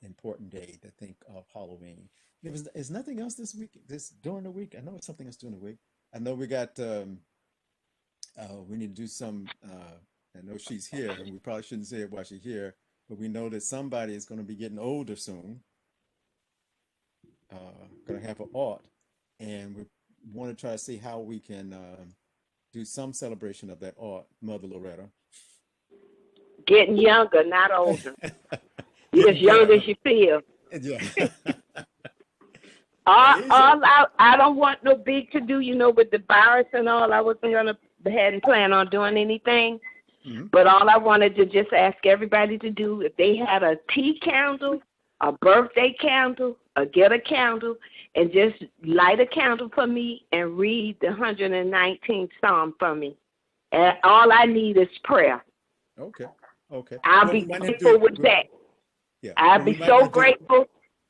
important day to think of Halloween. It's nothing else this week. This during the week. I know it's something else during the week. I know we got. We need to do some. I know she's here, and we probably shouldn't say it while she's here, but we know that somebody is going to be getting older soon. Going to have an aunt, and we want to try to see how we can do some celebration of that aunt, Mother Loretta. Getting younger, not older. You're as Getting young better. as you feel. Yeah. I don't want no big to do, with the virus and all. I hadn't planned on doing anything. Mm-hmm. But all I wanted to just ask everybody to do, if they had a tea candle, a birthday candle, or get a candle, and just light a candle for me and read the 119th Psalm for me. And all I need is prayer. Okay. I'll be grateful with that. Yeah. I'd be so grateful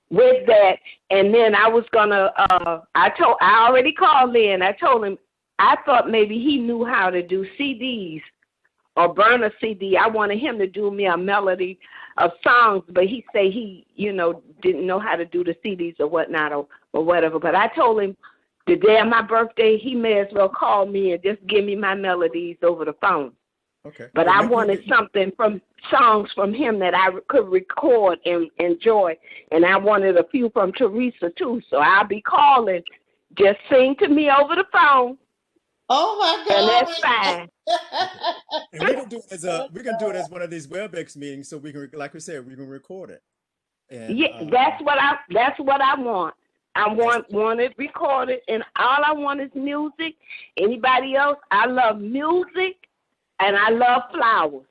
with that. And then I was gonna I already called in. I told him I thought maybe he knew how to do CDs or burn a CD. I wanted him to do me a melody of songs, but he say he, didn't know how to do the CDs or whatnot or whatever. But I told him the day of my birthday, he may as well call me and just give me my melodies over the phone. Okay. But I wanted something from songs from him that I could record and enjoy. And I wanted a few from Teresa, too. So I'll be calling. Just sing to me over the phone. Oh, my God. And that's fine. And we can do it as one of these WebEx meetings, so we can, like we said, we can record it. And, yeah, that's what I want. I want it recorded, and all I want is music. Anybody else? I love music. And I love flowers.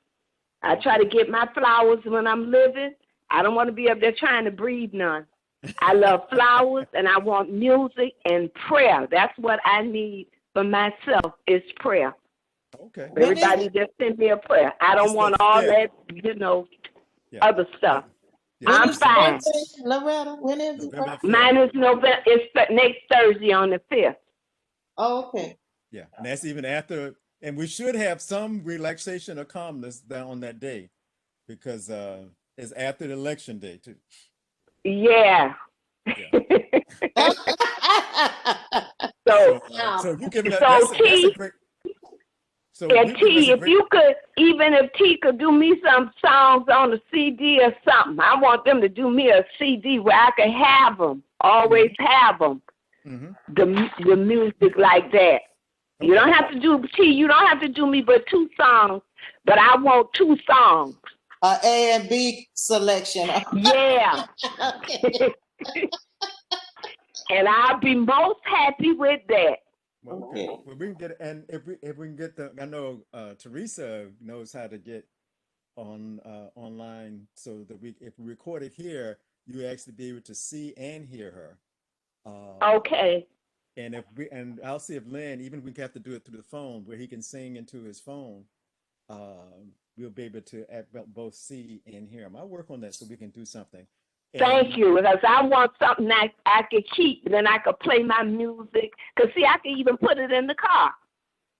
I try to get my flowers when I'm living. I don't want to be up there trying to breed none. I love flowers, and I want music and prayer. That's what I need for myself is prayer. Okay. Everybody just send me a prayer. I don't want all that, other stuff. Yeah. I'm fine. Loretta, when is it? Mine is November. It's next Thursday on the 5th. Oh, okay. Yeah, and that's even after. And we should have some relaxation or calmness down on that day, because it's after the election day too. Yeah. So you give it that's a great. So and T, if you could, even if T could do me some songs on a CD or something, I want them to do me a CD where I can have them, always have them, the music like that. You don't have to do T. You don't have to do me but 2 songs, but I want 2 songs. A and B selection. Yeah. And I'll be most happy with that. Well, okay. Well, we can get, and if we can get I know Teresa knows how to get on online, so that if we record it here, you actually be able to see and hear her. Okay. And I'll see if Lynn, even if we have to do it through the phone, where he can sing into his phone, we'll be able to both see and hear him. I'll work on that so we can do something. Thank you, because I want something that I could keep, and then I could play my music. Because, see, I can even put it in the car.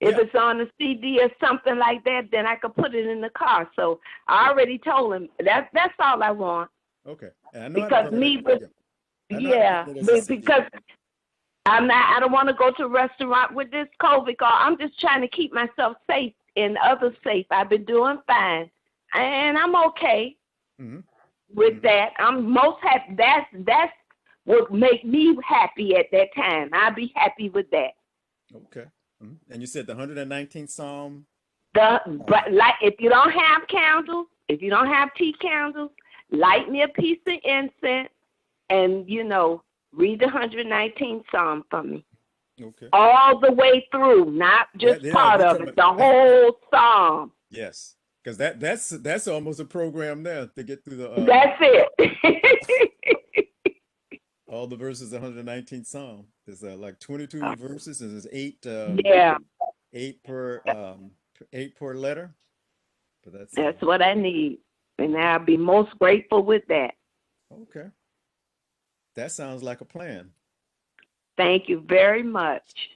If it's on a CD or something like that, then I could put it in the car. So I already told him that's all I want. Okay. Because because I don't want to go to a restaurant with this COVID call. I'm just trying to keep myself safe and others safe. I've been doing fine, and I'm okay with that. I'm most happy. That's what make me happy at that time. I'll be happy with that. Okay. And you said the 119th Psalm. But like, if you don't have candles, if you don't have tea candles, light me a piece of incense, and read the 119th Psalm for me. Okay. All the way through, not just part of it, the whole Psalm. Yes, because that's almost a program there to get through the. That's it. All the verses of the 119th Psalm. There's like 22 verses, and there's 8. 8 per letter. But that's what I need, and I'll be most grateful with that. Okay. That sounds like a plan. Thank you very much.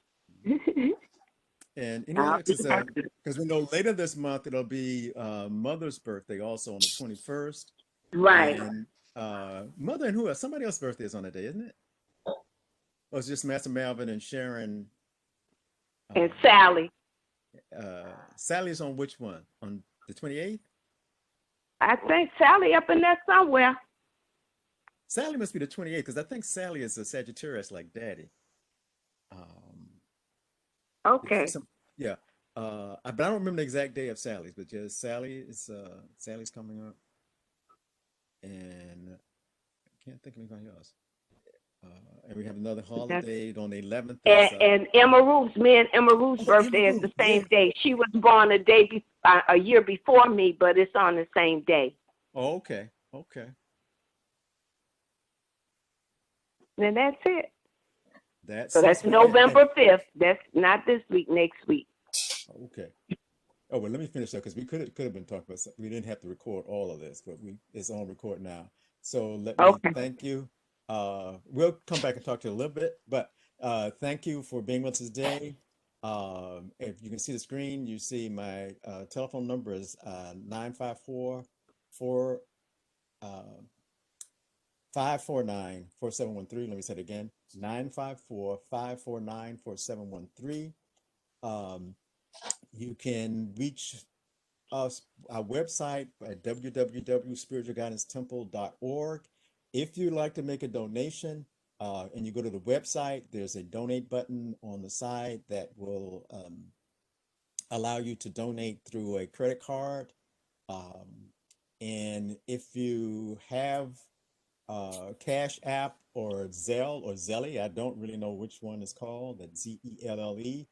And because we know later this month it'll be Mother's birthday also on the 21st. Right. And Mother and who else? Somebody else's birthday is on that day, isn't it? Oh, it's just Master Malvin and Sharon. and Uh, Sally. Sally's on which one? On the 28th? I think Sally up in there somewhere. Sally must be the 28th because I think Sally is a Sagittarius like Daddy. Um, Okay. some, yeah. But I don't remember the exact day of Sally's, but just Sally's coming up, and I can't think of anybody else. And we have another That's, holiday on the 11th is and Emma Ruth's, me and Emma Ruth's oh, Emma birthday is Ruth, the yeah. same day. She was born a year before me, but it's on the same day. Oh, okay, okay. And that's it. That's So it. that's November 5th. That's not this week, next week. Okay. Oh, well, let me finish up because we could have been talking about something. We didn't have to record all of this, but it's on record now. So let me Okay. thank you. We'll come back and talk to you a little bit, but thank you for being with us today. If you can see the screen, you see my telephone number is 954 549-4713. Let me say it again, 954-549-4713. You can reach us, our website at www.spiritualguidancetemple.org. If you'd like to make a donation, and you go to the website, there's a donate button on the side that will allow you to donate through a credit card. And if you have Cash App or Zelle or Zelly, I don't really know which one is called, that Zelle.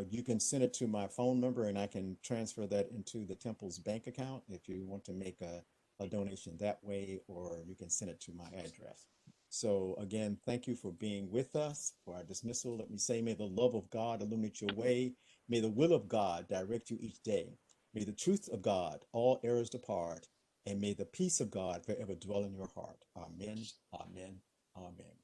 You can send it to my phone number and I can transfer that into the temple's bank account if you want to make a donation that way, or you can send it to my address. So again, thank you for being with us. For our dismissal, let me say, may the love of God illuminate your way. May the will of God direct you each day. May the truth of God all errors depart. And may the peace of God forever dwell in your heart. Amen, amen, amen.